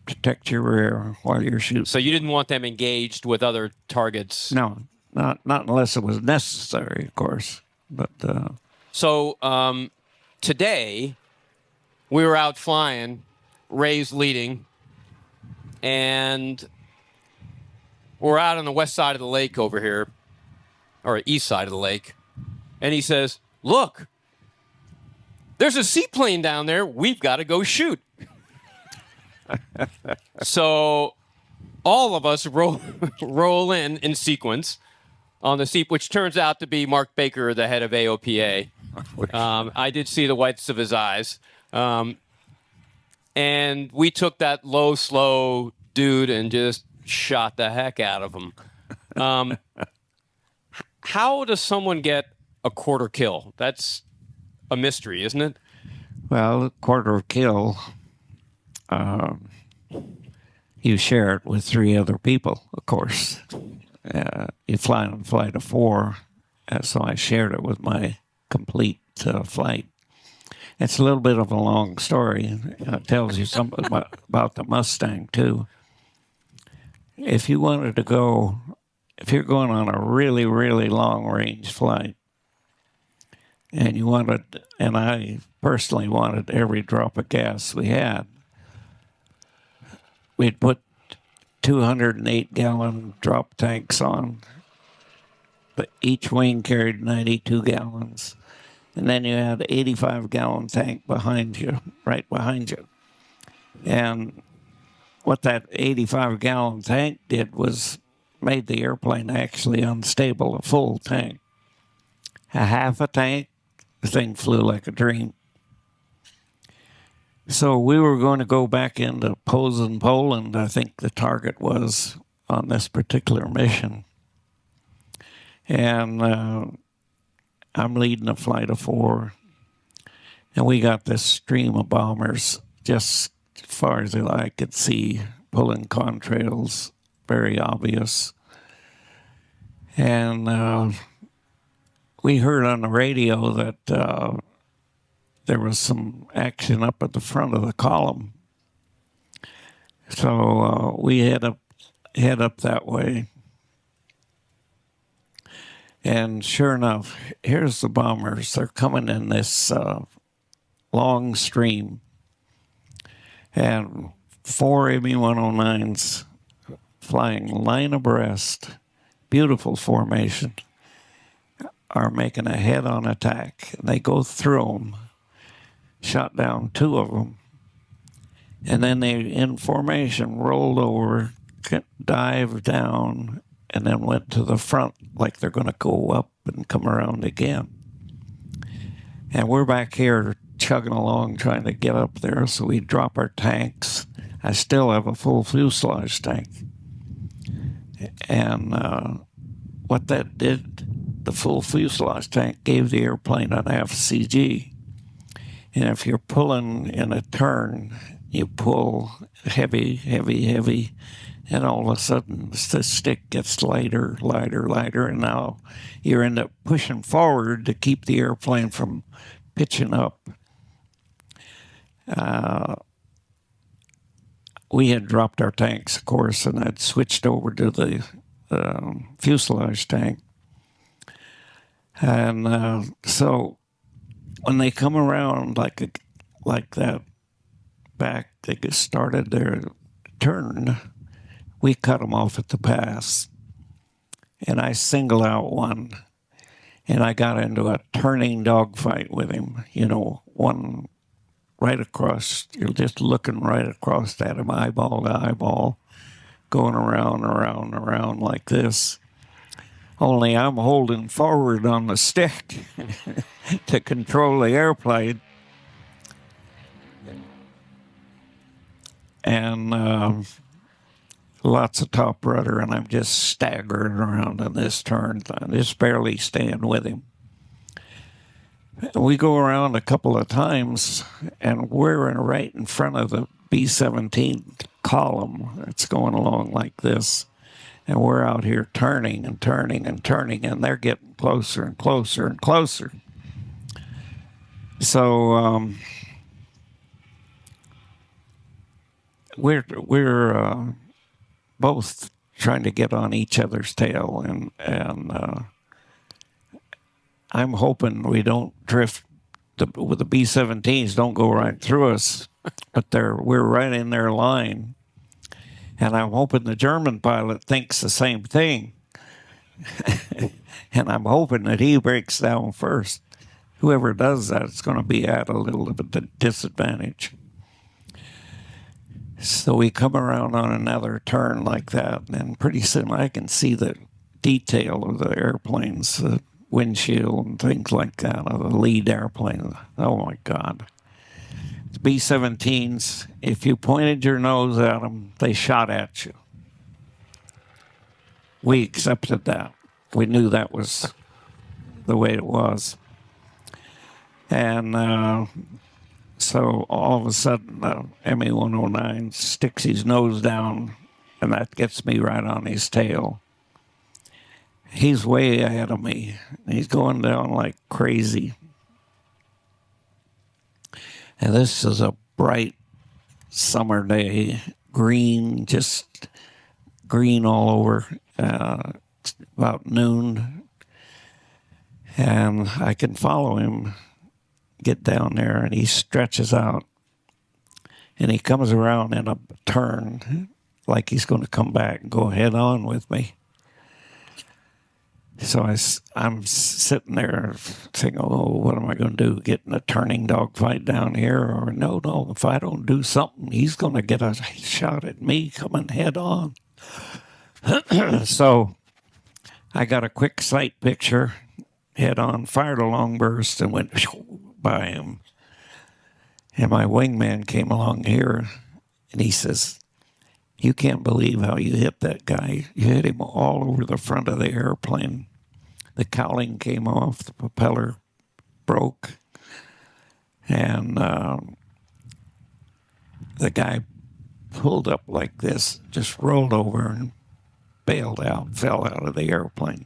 protect your rear while you're shooting. So you didn't want them engaged with other targets? No, not unless it was necessary, of course. But So today, we were out flying, Ray's leading, and we're out on the west side of the lake over here, or east side of the lake, and he says, "Look, there's a seaplane down there. We've got to go shoot." So all of us roll in sequence on the seat, which turns out to be Mark Baker, the head of AOPA. I did see the whites of his eyes. And we took that low, slow dude and just shot the heck out of him. How does someone get a quarter kill? That's a mystery, isn't it? Well, a quarter kill, you share it with three other people, of course. You fly on a flight of four, so I shared it with my complete flight. It's a little bit of a long story. It tells you something about the Mustang, too. If you're going on a really, really long-range flight, and I personally wanted every drop of gas we had, we'd put 208-gallon drop tanks on, but each wing carried 92 gallons. And then you had an 85-gallon tank behind you, right behind you. And what that 85-gallon tank did was made the airplane actually unstable, a full tank. A half a tank, the thing flew like a dream. So we were going to go back into Posen, Poland, I think the target was on this particular mission. And I'm leading a flight of four, and we got this stream of bombers just as far as the eye could see, pulling contrails, very obvious. And we heard on the radio that there was some action up at the front of the column. So we head up that way. And sure enough, here's the bombers. They're coming in this long stream. And 4 ME-109s flying line abreast, beautiful formation, are making a head-on attack. They go through them, shot down 2 of them, and then they, in formation, rolled over, dived down, and then went to the front like they're going to go up and come around again. And we're back here chugging along trying to get up there, so we drop our tanks. I still have a full fuselage tank. And what that did, the full fuselage tank gave the airplane an FCG. And if you're pulling in a turn, you pull heavy, heavy, heavy, and all of a sudden the stick gets lighter, lighter, lighter, and now you end up pushing forward to keep the airplane from pitching up. We had dropped our tanks, of course, and I'd switched over to the fuselage tank. And so when they come around like that back, they get started their turn, we cut them off at the pass. And I singled out one, and I got into a turning dogfight with him, you know, one right across, you're just looking right across at him, eyeball to eyeball, going around, around, around like this. Only I'm holding forward on the stick to control the airplane. And lots of top rudder, and I'm just staggering around in this turn, just barely staying with him. We go around a couple of times, and we're right in front of the B-17 column. It's going along like this. And we're out here turning and turning and turning, and they're getting closer and closer and closer. So we're both trying to get on each other's tail, and I'm hoping we don't drift with the B-17s, don't go right through us, but we're right in their line. And I'm hoping the German pilot thinks the same thing. And I'm hoping that he breaks down first. Whoever does that is going to be at a little bit of disadvantage. So we come around on another turn like that, and pretty soon I can see the detail of the airplanes, the windshield and things like that, of the lead airplane. Oh my God. The B-17s, if you pointed your nose at them, they shot at you. We accepted that. We knew that was the way it was. And so all of a sudden, ME-109 sticks his nose down, and that gets me right on his tail. He's way ahead of me. He's going down like crazy. And this is a bright summer day, green, just green all over. It's about noon. And I can follow him, get down there, and he stretches out. And he comes around in a turn, like he's going to come back and go head on with me. So I'm sitting there thinking, oh, what am I going to do? Get in a turning dogfight down here? Or no, if I don't do something, he's going to get a shot at me coming head on. So I got a quick sight picture, head on, fired a long burst, and went by him. And my wingman came along here, and he says, you can't believe how you hit that guy. You hit him all over the front of the airplane. The cowling came off, the propeller broke, and the guy pulled up like this, just rolled over and bailed out, fell out of the airplane.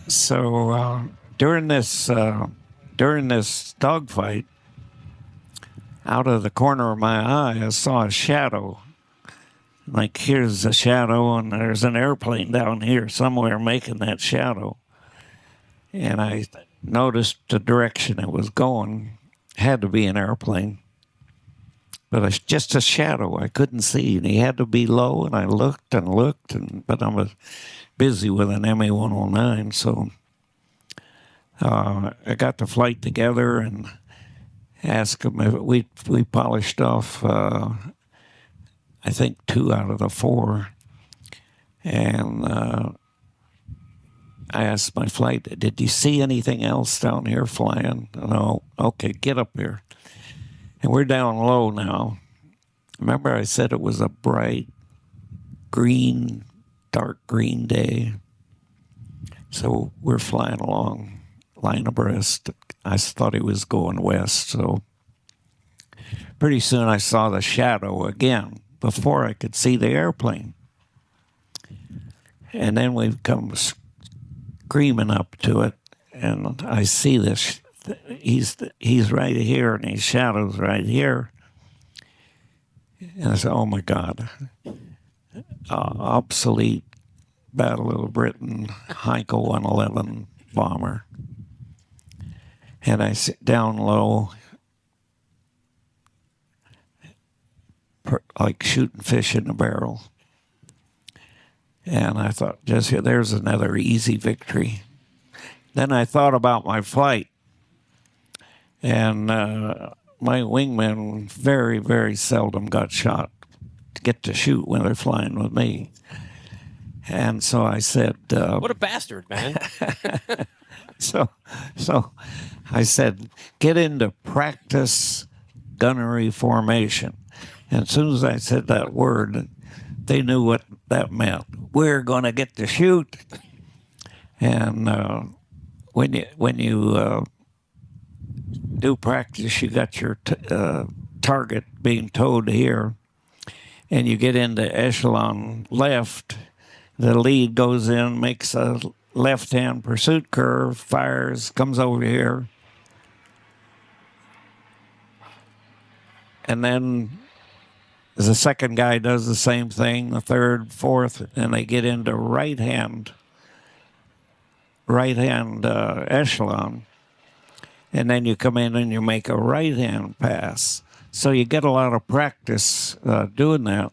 So during this dogfight, out of the corner of my eye, I saw a shadow Like, here's a shadow, and there's an airplane down here somewhere making that shadow. And I noticed the direction it was going. Had to be an airplane. But it's just a shadow I couldn't see. And he had to be low, and I looked and looked, but I was busy with an MA-109, so I got the flight together and asked him if we polished off I think 2 out of the 4. And I asked my flight, did you see anything else down here flying? No. Okay, get up here. And we're down low now. Remember I said it was a bright green, dark green day. So we're flying along, line abreast. I thought he was going west, so pretty soon I saw the shadow again before I could see the airplane. And then we come screaming up to it, and I see this. He's right here, and his shadow's right here. And I said, oh my God, obsolete Battle of Britain Heinkel 111 bomber. And I sit down low, like shooting fish in a barrel. And I thought, just here, there's another easy victory. Then I thought about my flight. And my wingmen very, very seldom got shot to get to shoot when they're flying with me. And so I said... what a bastard, man. So I said, get into practice gunnery formation. And as soon as I said that word, they knew what that meant. We're going to get to shoot. And when you do practice, you got your target being towed here, and you get into echelon left. The lead goes in, makes a left-hand pursuit curve, fires, comes over here. And then the second guy does the same thing, the third, fourth, and they get into right-hand echelon. And then you come in and you make a right-hand pass. So you get a lot of practice doing that.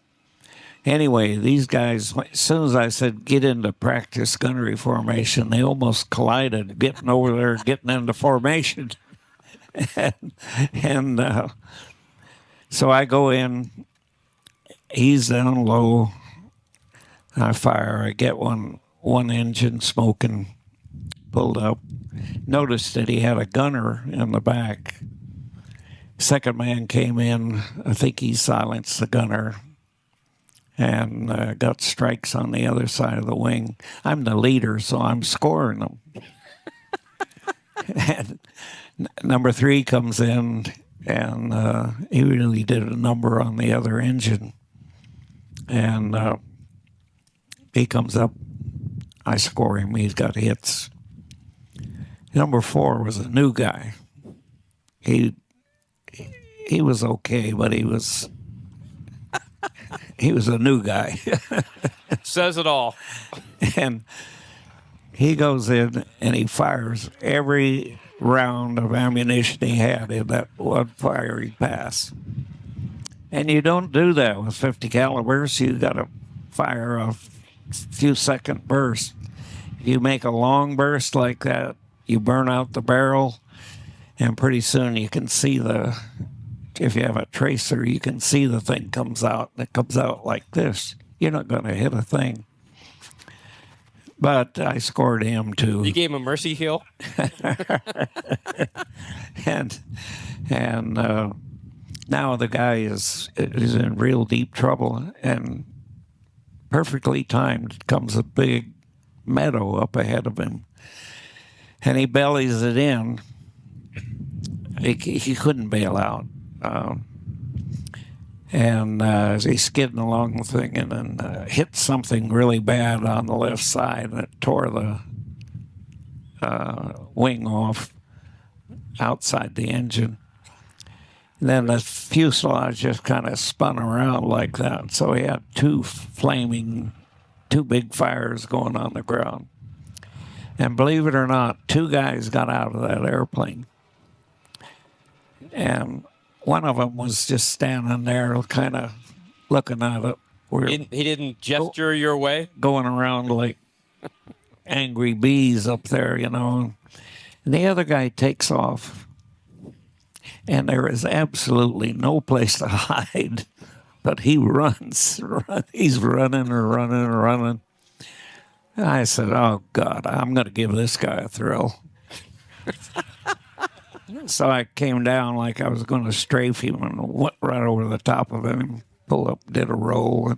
Anyway, these guys, as soon as I said get into practice gunnery formation, they almost collided, getting over there, getting into formation. and so I go in, he's down low, I fire, I get one engine smoking, pulled up. Noticed that he had a gunner in the back. Second man came in. I think he silenced the gunner and got strikes on the other side of the wing. I'm the leader, so I'm scoring them. And number 3 comes in, and he really did a number on the other engine. And he comes up. I score him. He's got hits. Number 4 was a new guy. He was okay, but he was a new guy. Says it all. And he goes in and he fires every round of ammunition he had in that one firing pass. And you don't do that with 50 calibers. You got to fire a few second burst. If you make a long burst like that, you burn out the barrel, and pretty soon you can see if you have a tracer, you can see the thing comes out. It comes out like this. You're not going to hit a thing. But I scored him too. You gave him a mercy heal? and now the guy is in real deep trouble, and perfectly timed comes a big meadow up ahead of him. And he bellies it in. He couldn't bail out. And he's skidding along the thing and then hit something really bad on the left side that tore the wing off outside the engine. And then the fuselage just kind of spun around like that. So we had two big fires going on the ground. And believe it or not, two guys got out of that airplane. And one of them was just standing there kind of looking at it. He didn't gesture your way? Going around like angry bees up there, you know. And the other guy takes off. And there is absolutely no place to hide. But he runs. He's running and running and running. And I said, oh, God, I'm going to give this guy a thrill. So I came down like I was going to strafe him and went right over the top of him and pulled up, did a roll,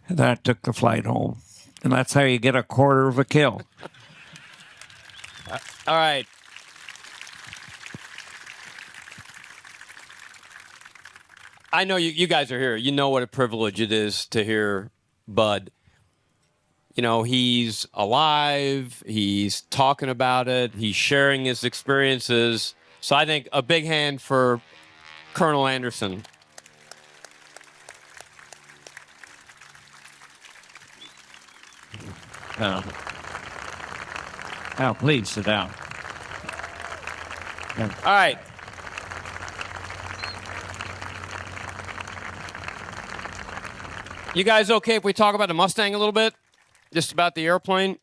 and then I took the flight home. And that's how you get a quarter of a kill. All right. I know you guys are here. You know what a privilege it is to hear Bud. You know, he's alive. He's talking about it. He's sharing his experiences. So I think a big hand for Colonel Anderson. Now, please sit down. All right. You guys okay if we talk about the Mustang a little bit? Just about the airplane?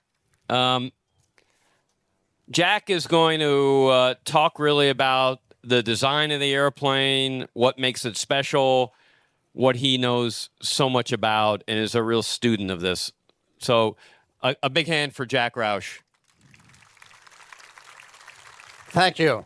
Jack is going to talk really about the design of the airplane, what makes it special, what he knows so much about, and is a real student of this. So a big hand for Jack Roush. Thank you.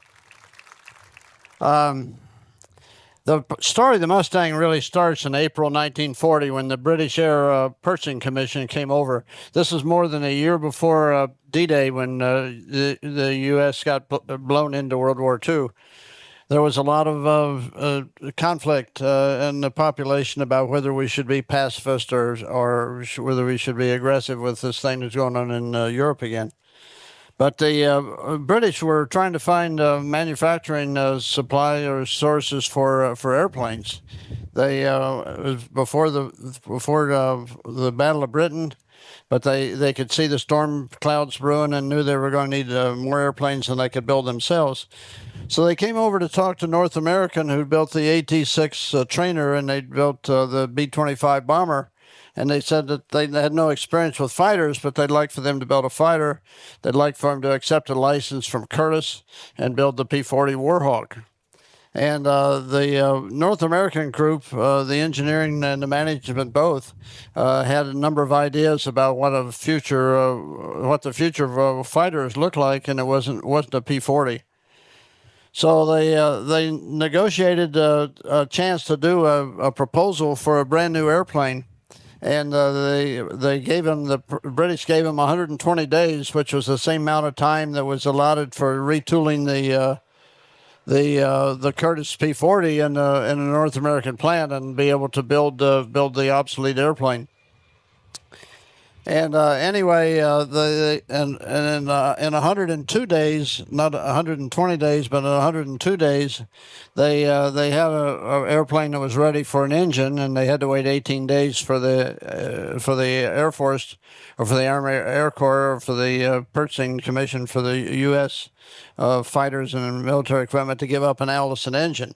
The story of the Mustang really starts in April 1940 when the British Air Purchasing Commission came over. This is more than a year before D-Day when the U.S. got blown into World War II. There was a lot of conflict in the population about whether we should be pacifist or whether we should be aggressive with this thing that's going on in Europe again. But the British were trying to find manufacturing supply or sources for airplanes. They it was before the Battle of Britain, but they could see the storm clouds brewing and knew they were going to need more airplanes than they could build themselves. So they came over to talk to North American, who built the AT-6 trainer, and they built the B-25 bomber. And they said that they had no experience with fighters, but they'd like for them to build a fighter. They'd like for them to accept a license from Curtiss and build the P-40 Warhawk. And the North American group, the engineering and the management both, had a number of ideas about what the future of fighters looked like, and it wasn't a P-40. So they negotiated a chance to do a proposal for a brand new airplane. And they gave him the British gave him 120 days, which was the same amount of time that was allotted for retooling the Curtiss P-40 in a North American plant and be able to build the obsolete airplane. And anyway, in 102 days, not 120 days, but in 102 days, they had an airplane that was ready for an engine, and they had to wait 18 days for the Air Force, or for the Army Air Corps, or for the Purchasing Commission for the U.S. Fighters and military equipment to give up an Allison engine.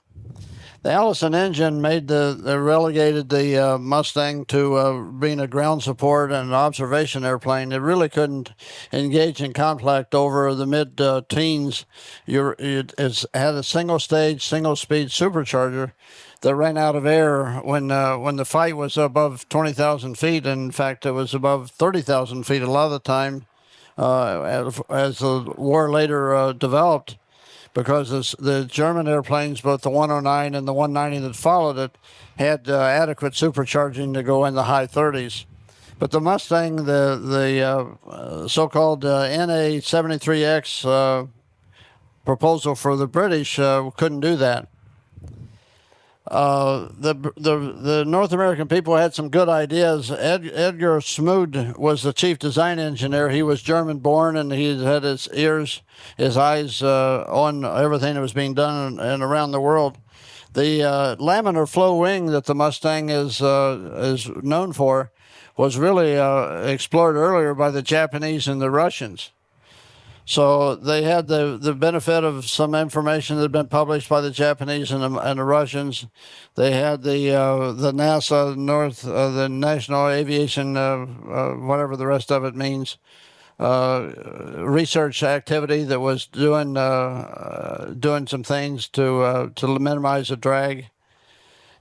The Allison engine relegated the Mustang to being a ground support and an observation airplane. It really couldn't engage in conflict over the mid-teens. It had a single-stage, single-speed supercharger that ran out of air when the fight was above 20,000 feet. In fact, it was above 30,000 feet a lot of the time as the war later developed. Because the German airplanes, both the 109 and the 190 that followed it, had adequate supercharging to go in the high 30s. But the Mustang, the so-called NA-73X proposal for the British couldn't do that. The North American people had some good ideas. Edgar Smoot was the chief design engineer. He was German-born, and he had his eyes on everything that was being done and around the world. The laminar flow wing that the Mustang is known for was really explored earlier by the Japanese and the Russians. So they had the benefit of some information that had been published by the Japanese and the Russians. They had the NASA the National Aviation, whatever the rest of it means, research activity that was doing some things to minimize the drag.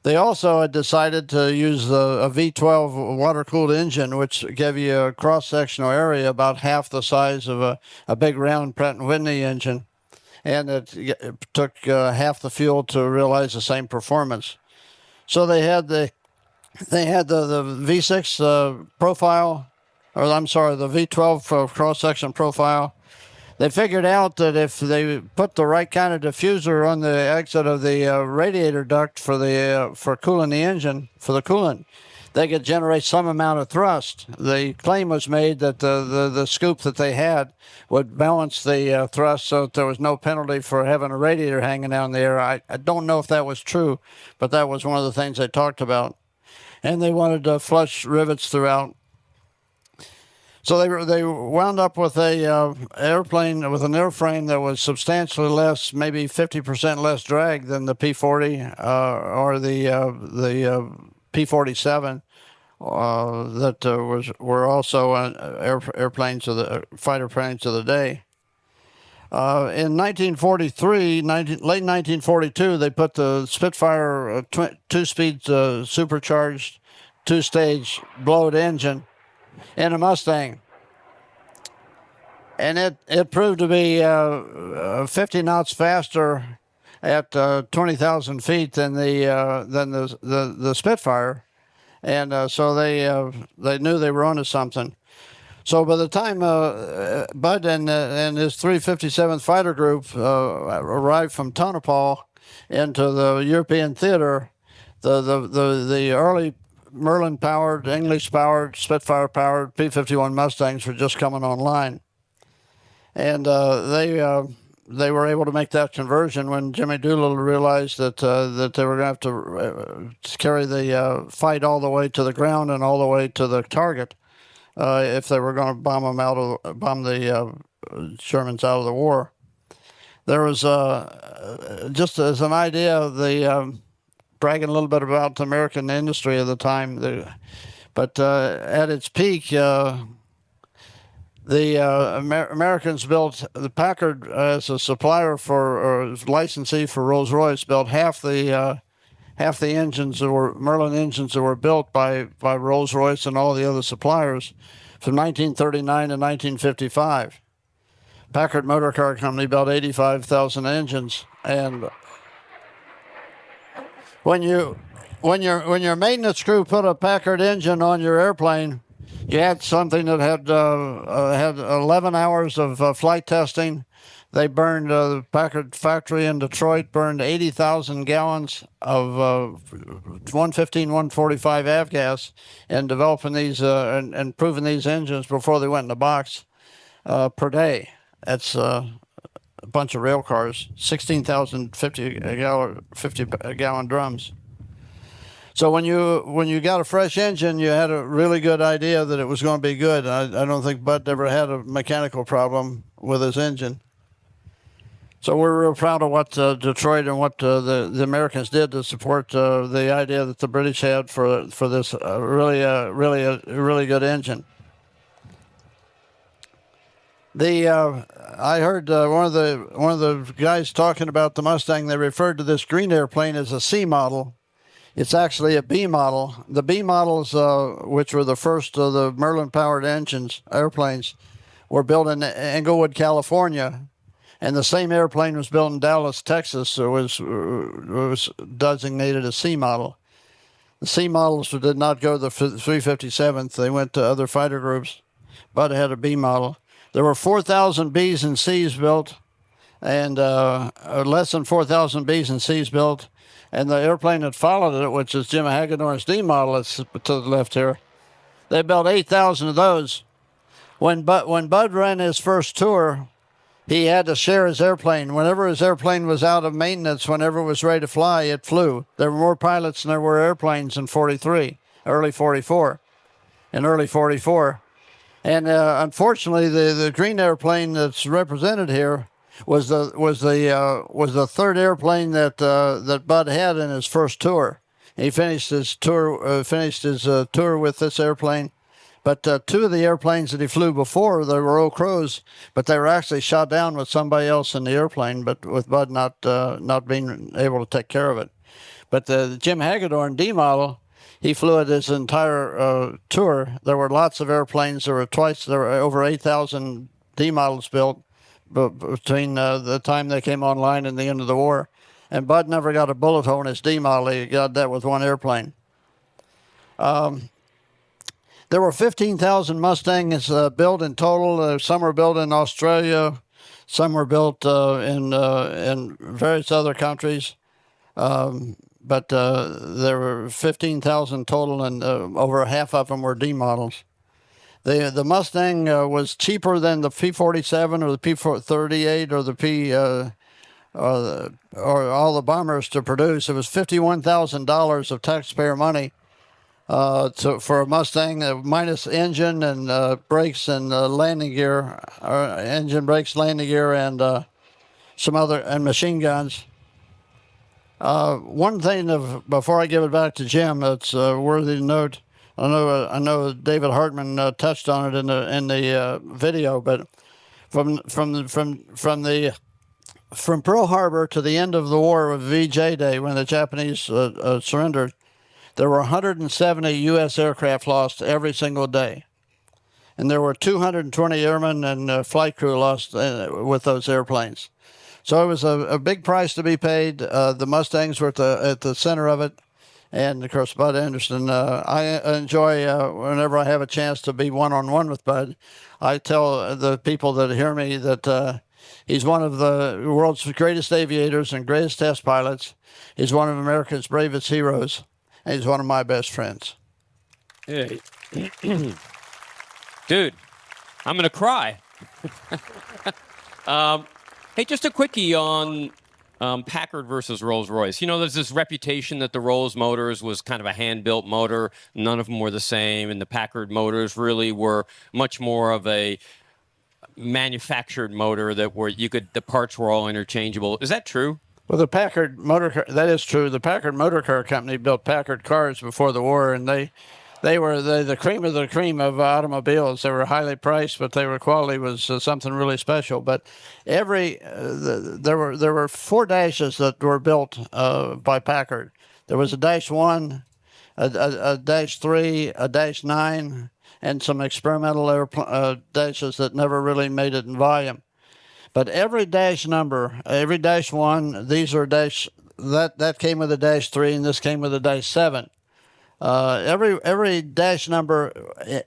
They also had decided to use a V12 water-cooled engine, which gave you a cross-sectional area about half the size of a big round Pratt & Whitney engine, and it took half the fuel to realize the same performance. So they had the V6 profile, or I'm sorry, the V12 cross-section profile. They figured out that if they put the right kind of diffuser on the exit of the radiator duct for cooling the engine, for the coolant, they could generate some amount of thrust. The claim was made that the scoop that they had would balance the thrust so that there was no penalty for having a radiator hanging down there. I don't know if that was true, but that was one of the things they talked about. And they wanted flush rivets throughout. So they wound up with a airplane with an airframe that was substantially less, maybe 50% less drag than the P-40 or the P-47 that were also airplanes of the fighter planes of the day. In 1943, late 1942, they put the Spitfire two-speed supercharged two-stage blow-out engine in a Mustang, and it proved to be 50 knots faster at 20,000 feet than the Spitfire, and so they knew they were onto something. So by the time Bud and his 357th Fighter Group arrived from Tonopah into the European theater, the early Merlin-powered, English-powered, Spitfire-powered P-51 Mustangs were just coming online. And they were able to make that conversion when Jimmy Doolittle realized that they were going to have to carry the fight all the way to the ground and all the way to the target if they were going to bomb the Germans out of the war. There was, just as an idea, bragging a little bit about the American industry of the time, but at its peak, the Americans built the Packard as a supplier or licensee for Rolls-Royce, built half the engines that were Merlin engines that were built by Rolls-Royce and all the other suppliers from 1939 to 1955. Packard Motor Car Company built 85,000 engines, and when your maintenance crew put a Packard engine on your airplane, you had something that had 11 hours of flight testing. They burned the Packard factory in Detroit burned 80,000 gallons of 115, 145 avgas in developing these and improving these engines before they went in the box per day. That's a bunch of rail cars, 16,000 50-gallon drums. So when you got a fresh engine, you had a really good idea that it was going to be good. I don't think Bud ever had a mechanical problem with his engine. So we're real proud of what Detroit and what the Americans did to support the idea that the British had for this really good engine. I heard one of the guys talking about the Mustang. They referred to this green airplane as a C model. It's actually a B model. The B models, which were the first of the Merlin-powered airplanes, were built in Englewood, California, and the same airplane was built in Dallas, Texas. So it was designated a C model. The C models did not go to the 357th. They went to other fighter groups, but it had a B model. There were 4,000 Bs and Cs built, and less than 4,000 Bs and Cs built. And the airplane that followed it, which is Jim Hagedorn's D model, it's to the left here, they built 8,000 of those. When Bud ran his first tour, he had to share his airplane. Whenever his airplane was out of maintenance, whenever it was ready to fly, it flew. There were more pilots than there were airplanes in 43, early 44, and early 44. And unfortunately, the green airplane that's represented here was the third airplane that Bud had in his first tour. He finished his tour with this airplane. But two of the airplanes that he flew before, they were Old Crows, but they were actually shot down with somebody else in the airplane, but with Bud not being able to take care of it. But the Jim Hagedorn D model, he flew it his entire tour. There were lots of airplanes. There were over 8,000 D models built between the time they came online and the end of the war. And Bud never got a bullet hole in his D model. He got that with one airplane. There were 15,000 Mustangs built in total. Some were built in Australia. Some were built in various other countries. But there were 15,000 total, and over half of them were D models. The Mustang was cheaper than the P-47 or the P-38 or the or all the bombers to produce. It was $51,000 of taxpayer money for a Mustang, minus engine and brakes and landing gear, engine, brakes, landing gear, and some other and machine guns. One thing before I give it back to Jim, it's worthy to note. I know David Hartman touched on it in the video, but from Pearl Harbor to the end of the war with VJ Day, when the Japanese surrendered, there were 170 U.S. aircraft lost every single day. And there were 220 airmen and flight crew lost with those airplanes. So it was a big price to be paid. The Mustangs were at the center of it. And, of course, Bud Anderson, I enjoy whenever I have a chance to be one-on-one with Bud. I tell the people that hear me that he's one of the world's greatest aviators and greatest test pilots. He's one of America's bravest heroes. And he's one of my best friends. Hey. Dude, I'm going to cry. Hey, just a quickie on Packard versus Rolls-Royce. You know, there's this reputation that the Rolls motors was kind of a hand-built motor. None of them were the same, and the Packard motors really were much more of a manufactured motor that the parts were all interchangeable. Is that true? Well, the Packard motor car, that is true. The Packard Motor Car Company built Packard cars before the war, and they were the cream of the cream of automobiles. They were highly priced, but their quality was something really special. But there were 4 dashes that were built by Packard. There was a Dash 1, a Dash 3, a Dash 9, and some experimental dashes that never really made it in volume. But every dash number, every Dash 1, these are dash that came with a Dash 3, and this came with a Dash 7. Every dash number,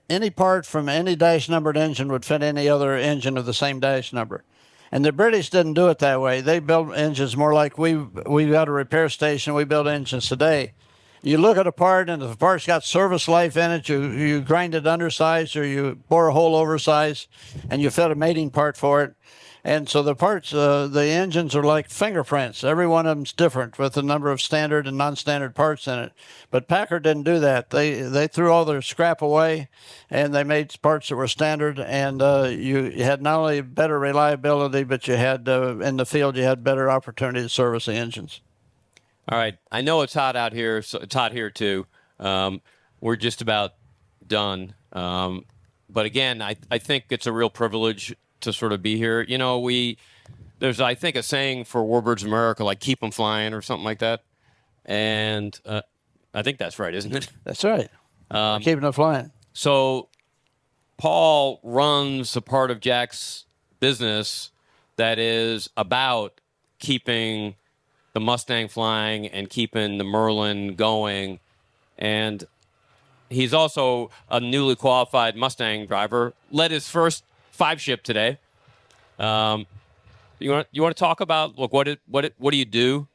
any part from any dash numbered engine would fit any other engine of the same dash number. And the British didn't do it that way. They built engines more like we've got a repair station. We build engines today. You look at a part, and if the part's got service life in it, you grind it undersized or you bore a hole oversized, and you fit a mating part for it. And so the parts, the engines are like fingerprints. Every one of them's different with a number of standard and non-standard parts in it. But Packard didn't do that. They threw all their scrap away, and they made parts that were standard. And you had not only better reliability, but you had in the field you had better opportunity to service the engines. All right. I know it's hot out here. So it's hot here too. We're just about done. But again, I think it's a real privilege to sort of be here. You know, there's, I think, a saying for Warbirds America, like keep them flying or something like that. And I think that's right, isn't it? That's right. Keeping them flying. So Paul runs a part of Jack's business that is about keeping the Mustang flying and keeping the Merlin going. And he's also a newly qualified Mustang driver, led his first 5-ship today. You want to talk about what do you do?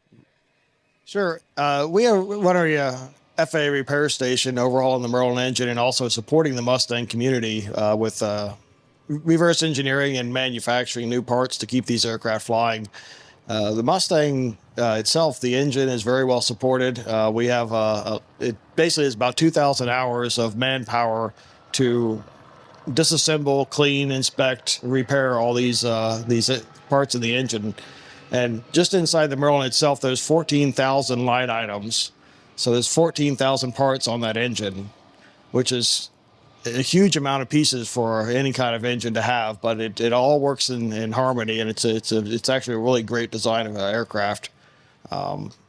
Sure. We are running a FAA repair station overhauling the Merlin engine and also supporting the Mustang community with reverse engineering and manufacturing new parts to keep these aircraft flying. The Mustang itself, the engine is very well supported. We have it basically is about 2,000 hours of manpower to disassemble, clean, inspect, repair all these parts of the engine. And just inside the Merlin itself, there's 14,000 line items. So there's 14,000 parts on that engine, which is a huge amount of pieces for any kind of engine to have, but it all works in harmony, and it's actually a really great design of an aircraft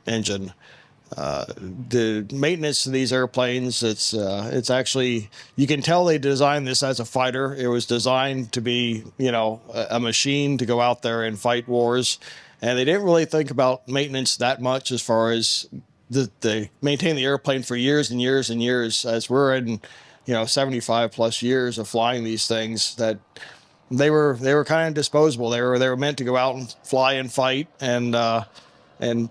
engine. The maintenance of these airplanes, it's actually, you can tell they designed this as a fighter. It was designed to be, a machine to go out there and fight wars, and they didn't really think about maintenance that much as far as they maintain the airplane for years and years and years. As we're in 75 plus years of flying these things, that they were kind of disposable. They were meant to go out and fly and fight, and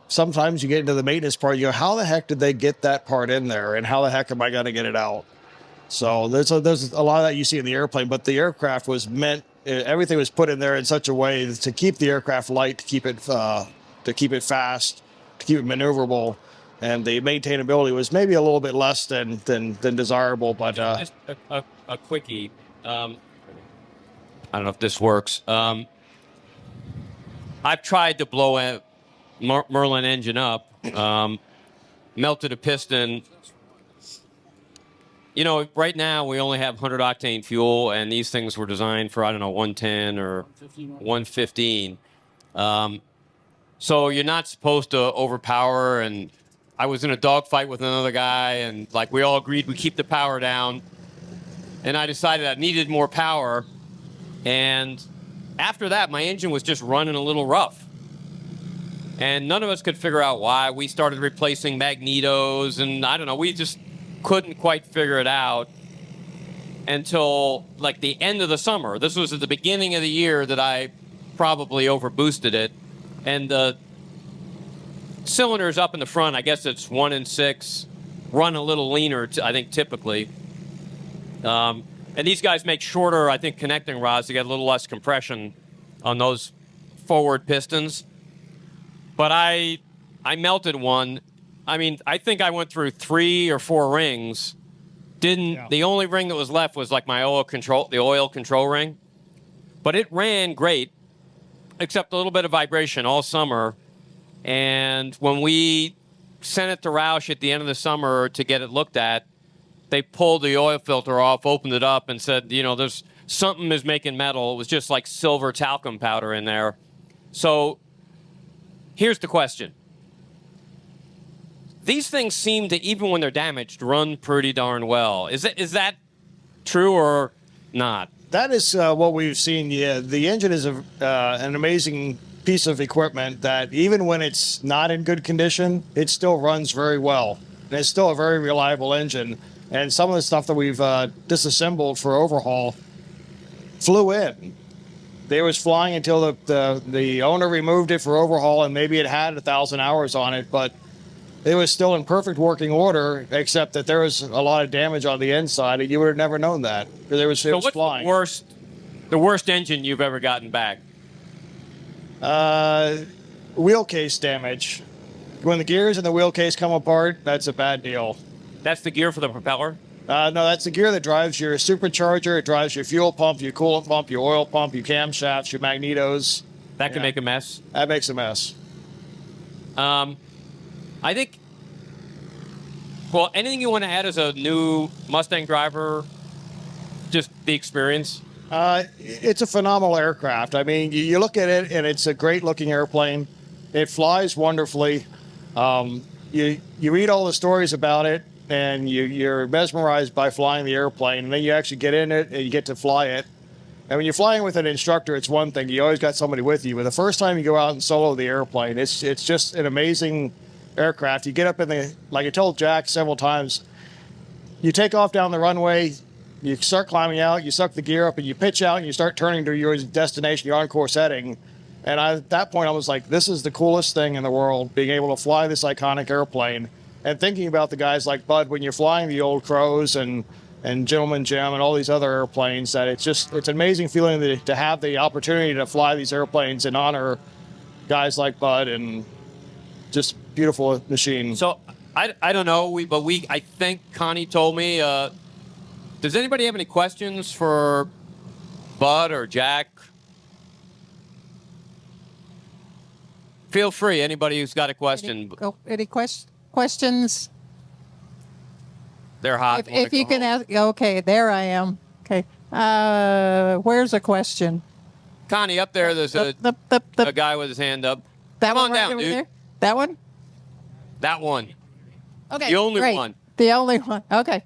sometimes you get into the maintenance part, you go, how the heck did they get that part in there, and how the heck am I going to get it out? So there's a lot of that you see in the airplane, but the aircraft was meant, everything was put in there in such a way to keep the aircraft light, to keep it fast, to keep it maneuverable. And the maintainability was maybe a little bit less than desirable, but just a quickie. I don't know if this works. I've tried to blow a Merlin engine up, melted a piston. Right now we only have 100 octane fuel, and these things were designed for 110 or 115. So you're not supposed to overpower, and I was in a dogfight with another guy, and we all agreed we keep the power down. And I decided I needed more power. And after that, my engine was just running a little rough. And none of us could figure out why. We started replacing magnetos, and I don't know, we just couldn't quite figure it out until the end of the summer. This was at the beginning of the year that I probably overboosted it. And the cylinders up in the front, I guess it's 1 and 6, run a little leaner, I think, typically. And these guys make shorter, I think, connecting rods to get a little less compression on those forward pistons. But I melted one. I mean, I think I went through 3 or 4 rings. The only ring that was left was the oil control ring. But it ran great, except a little bit of vibration all summer. And when we sent it to Roush at the end of the summer to get it looked at, they pulled the oil filter off, opened it up, and said, there's something is making metal. It was just like silver talcum powder in there. So here's the question. These things seem to, even when they're damaged, run pretty darn well. Is that true or not? that is what we've seen. Yeah, the engine is an amazing piece of equipment that even when it's not in good condition, it still runs very well. And it's still a very reliable engine. And some of the stuff that we've disassembled for overhaul flew in. They was flying until the owner removed it for overhaul, and maybe it had 1,000 hours on it, but it was still in perfect working order, except that there was a lot of damage on the inside, and you would have never known that. It was flying. The worst engine you've ever gotten back? Wheel case damage. When the gears and the wheel case come apart, that's a bad deal. That's the gear for the propeller? No, that's the gear that drives your supercharger. It drives your fuel pump, your coolant pump, your oil pump, your camshafts, your magnetos. That can make a mess? That makes a mess. I think, well, anything you want to add as a new Mustang driver, just the experience? It's a phenomenal aircraft. I mean, you look at it, and it's a great-looking airplane. It flies wonderfully. You read all the stories about it, and you're mesmerized by flying the airplane, and then you actually get in it, and you get to fly it. And when you're flying with an instructor, it's one thing. You always got somebody with you. But the first time you go out and solo the airplane, it's just an amazing aircraft. You get up in the, like I told Jack several times, you take off down the runway, you start climbing out, you suck the gear up, and you pitch out, and you start turning to your destination, your on-course heading. And at that point, I was like, this is the coolest thing in the world, being able to fly this iconic airplane. And thinking about the guys like Bud, when you're flying the old Crows and and Gentleman Jim and all these other airplanes, that it's an amazing feeling to have the opportunity to fly these airplanes and honor guys like Bud, and just beautiful machine. So I don't know, I think Connie told me. Does anybody have any questions for Bud or Jack? Feel free, anybody who's got a question. Any questions? They're hot. If you can ask, okay, there I am. Okay. Where's a question? Connie, up there, there's a guy with his hand up. That Come one on right down, over dude. there? That one? That one. Okay. The only great. one. The only one. Okay.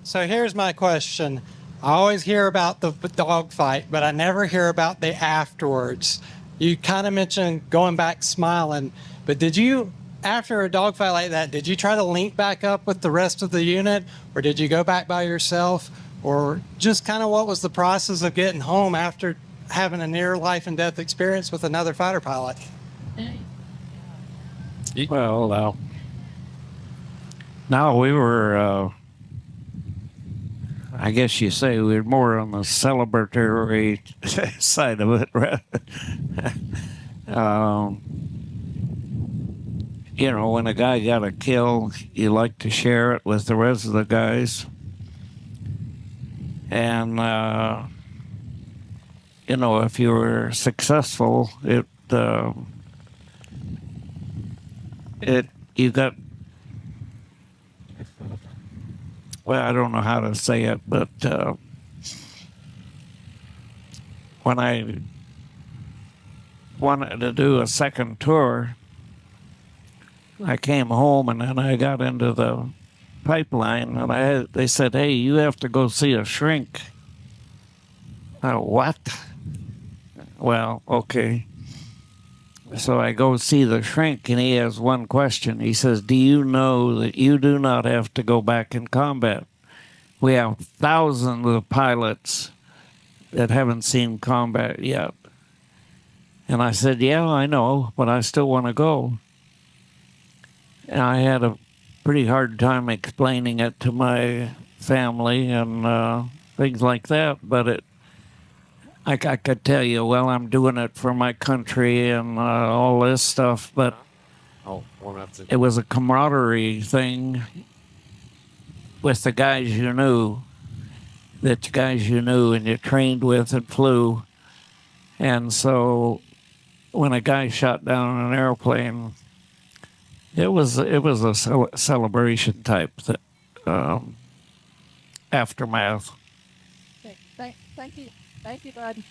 So here's my question. I always hear about the dogfight, but I never hear about the afterwards. You kind of mentioned going back smiling, but did you, after a dogfight like that, did you try to link back up with the rest of the unit, or did you go back by yourself, or just kind of what was the process of getting home after having a near life and death experience with another fighter pilot? Well, no, we were, I guess you say we were more on the celebratory side of it, right? You know, when a guy got a kill, you like to share it with the rest of the guys. And, you know, if you were successful, you got, well, I don't know how to say it, but when I wanted to do a second tour, I came home and then I got into the pipeline and they said, hey, you have to go see a shrink. What? Well, okay. So I go see the shrink, and he has one question. He says, do you know that you do not have to go back in combat? We have thousands of pilots that haven't seen combat yet. And I said, yeah, I know, but I still want to go. And I had a pretty hard time explaining it to my family and things like that, but I could tell you, well, I'm doing it for my country and all this stuff, but it was a camaraderie thing with the guys you knew, and you trained with and flew. And so when a guy shot down an airplane, it was a celebration type aftermath. Thank you. Thank you, Bud.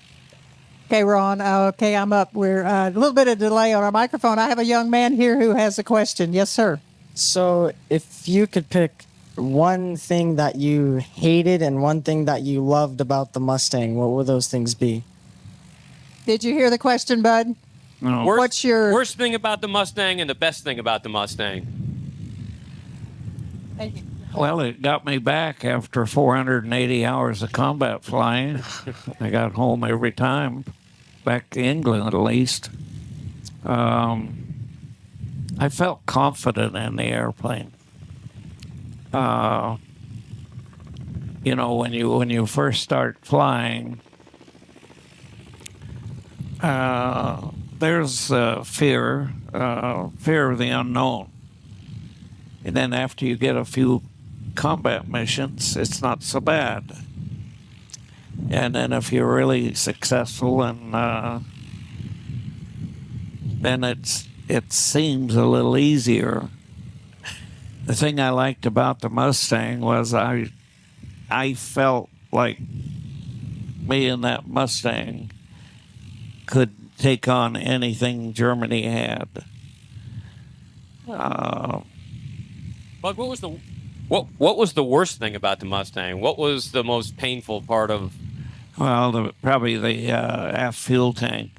Okay, Ron. Okay, I'm up. We're a little bit of delay on our microphone. I have a young man here who has a question. Yes, sir. So if you could pick one thing that you hated and one thing that you loved about the Mustang, what would those things be? Did you hear the question, Bud? No. What's your worst thing about the Mustang and the best thing about the Mustang? Thank you. Well, it got me back after 480 hours of combat flying. I got home every time, back to England at least. I felt confident in the airplane. You know, when you first start flying, there's fear of the unknown. And then after you get a few combat missions, it's not so bad. And then if you're really successful, and then it seems a little easier. The thing I liked about the Mustang was I felt like me and that Mustang could take on anything Germany had. But what was the worst thing about the Mustang? What was the most painful part of? Well, probably the aft fuel tank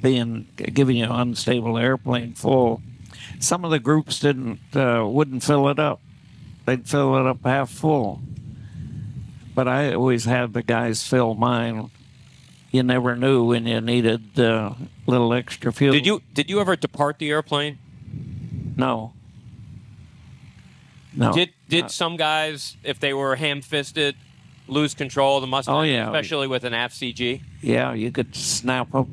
giving you an unstable airplane full. Some of the groups wouldn't fill it up. They'd fill it up half full. But I always had the guys fill mine. You never knew when you needed a little extra fuel. Did you ever depart the airplane? No. No. Did some guys, if they were ham-fisted, lose control of the Mustang? Oh, yeah. Especially with an AFCG? Yeah, you could snap up.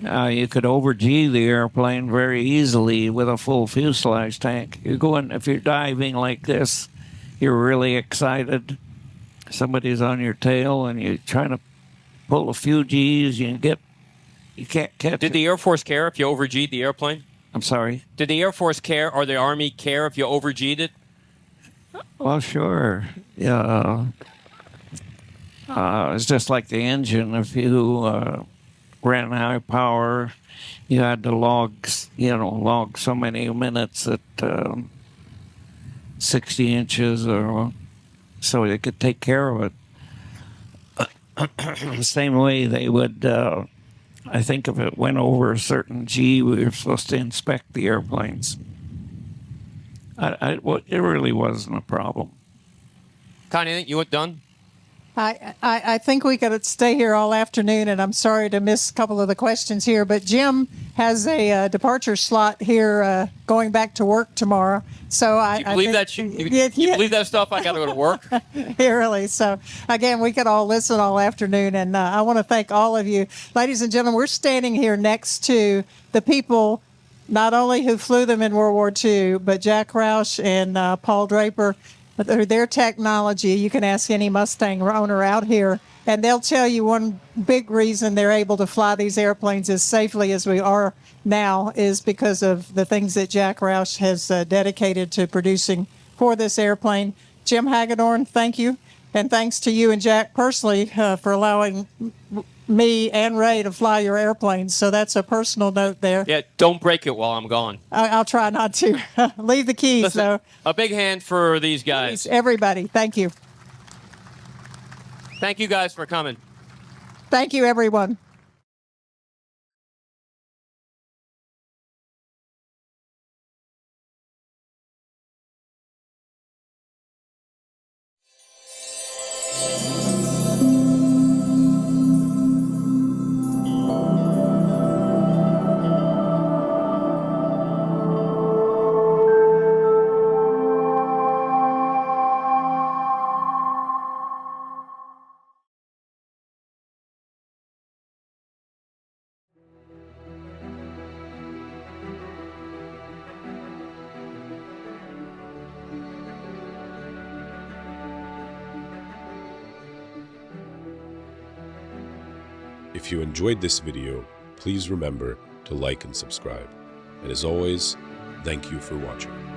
You could over-G the airplane very easily with a full fuselage tank. You're going, if you're diving like this, you're really excited. Somebody's on your tail and you're trying to pull a few G's. You can't catch Did it. the Air Force care if you over-G'd the airplane? I'm sorry? Did the Air Force care or the Army care if you over-G'd it? Well, sure. Yeah. It's just like the engine. If you ran high power, you had to log so many minutes at 60 inches, or so they could take care of it. Same way they would, I think if it went over a certain G, we were supposed to inspect the airplanes. It really wasn't a problem. Connie, you think you were done? I think we could stay here all afternoon, and I'm sorry to miss a couple of the questions here, but Jim has a departure slot here going back to work tomorrow. So You believe that? You believe that stuff? I got to go to work. Really. So again, we could all listen all afternoon, and I want to thank all of you, ladies and gentlemen. We're standing here next to the people not only who flew them in World War II, but Jack Roush and Paul Draper. Their technology, you can ask any Mustang owner out here, and they'll tell you one big reason they're able to fly these airplanes as safely as we are now is because of the things that Jack Roush has dedicated to producing for this airplane. Jim Hagedorn, thank you. And thanks to you and Jack personally for allowing me and Ray to fly your airplanes. So that's a personal note there. Yeah, don't break it while I'm gone. I'll try not to. Leave the keys, Listen, though. a big hand for these guys. Everybody, thank you. Thank you guys for coming. Thank you, everyone. If you enjoyed this video, please remember to like and subscribe. And as always, thank you for watching.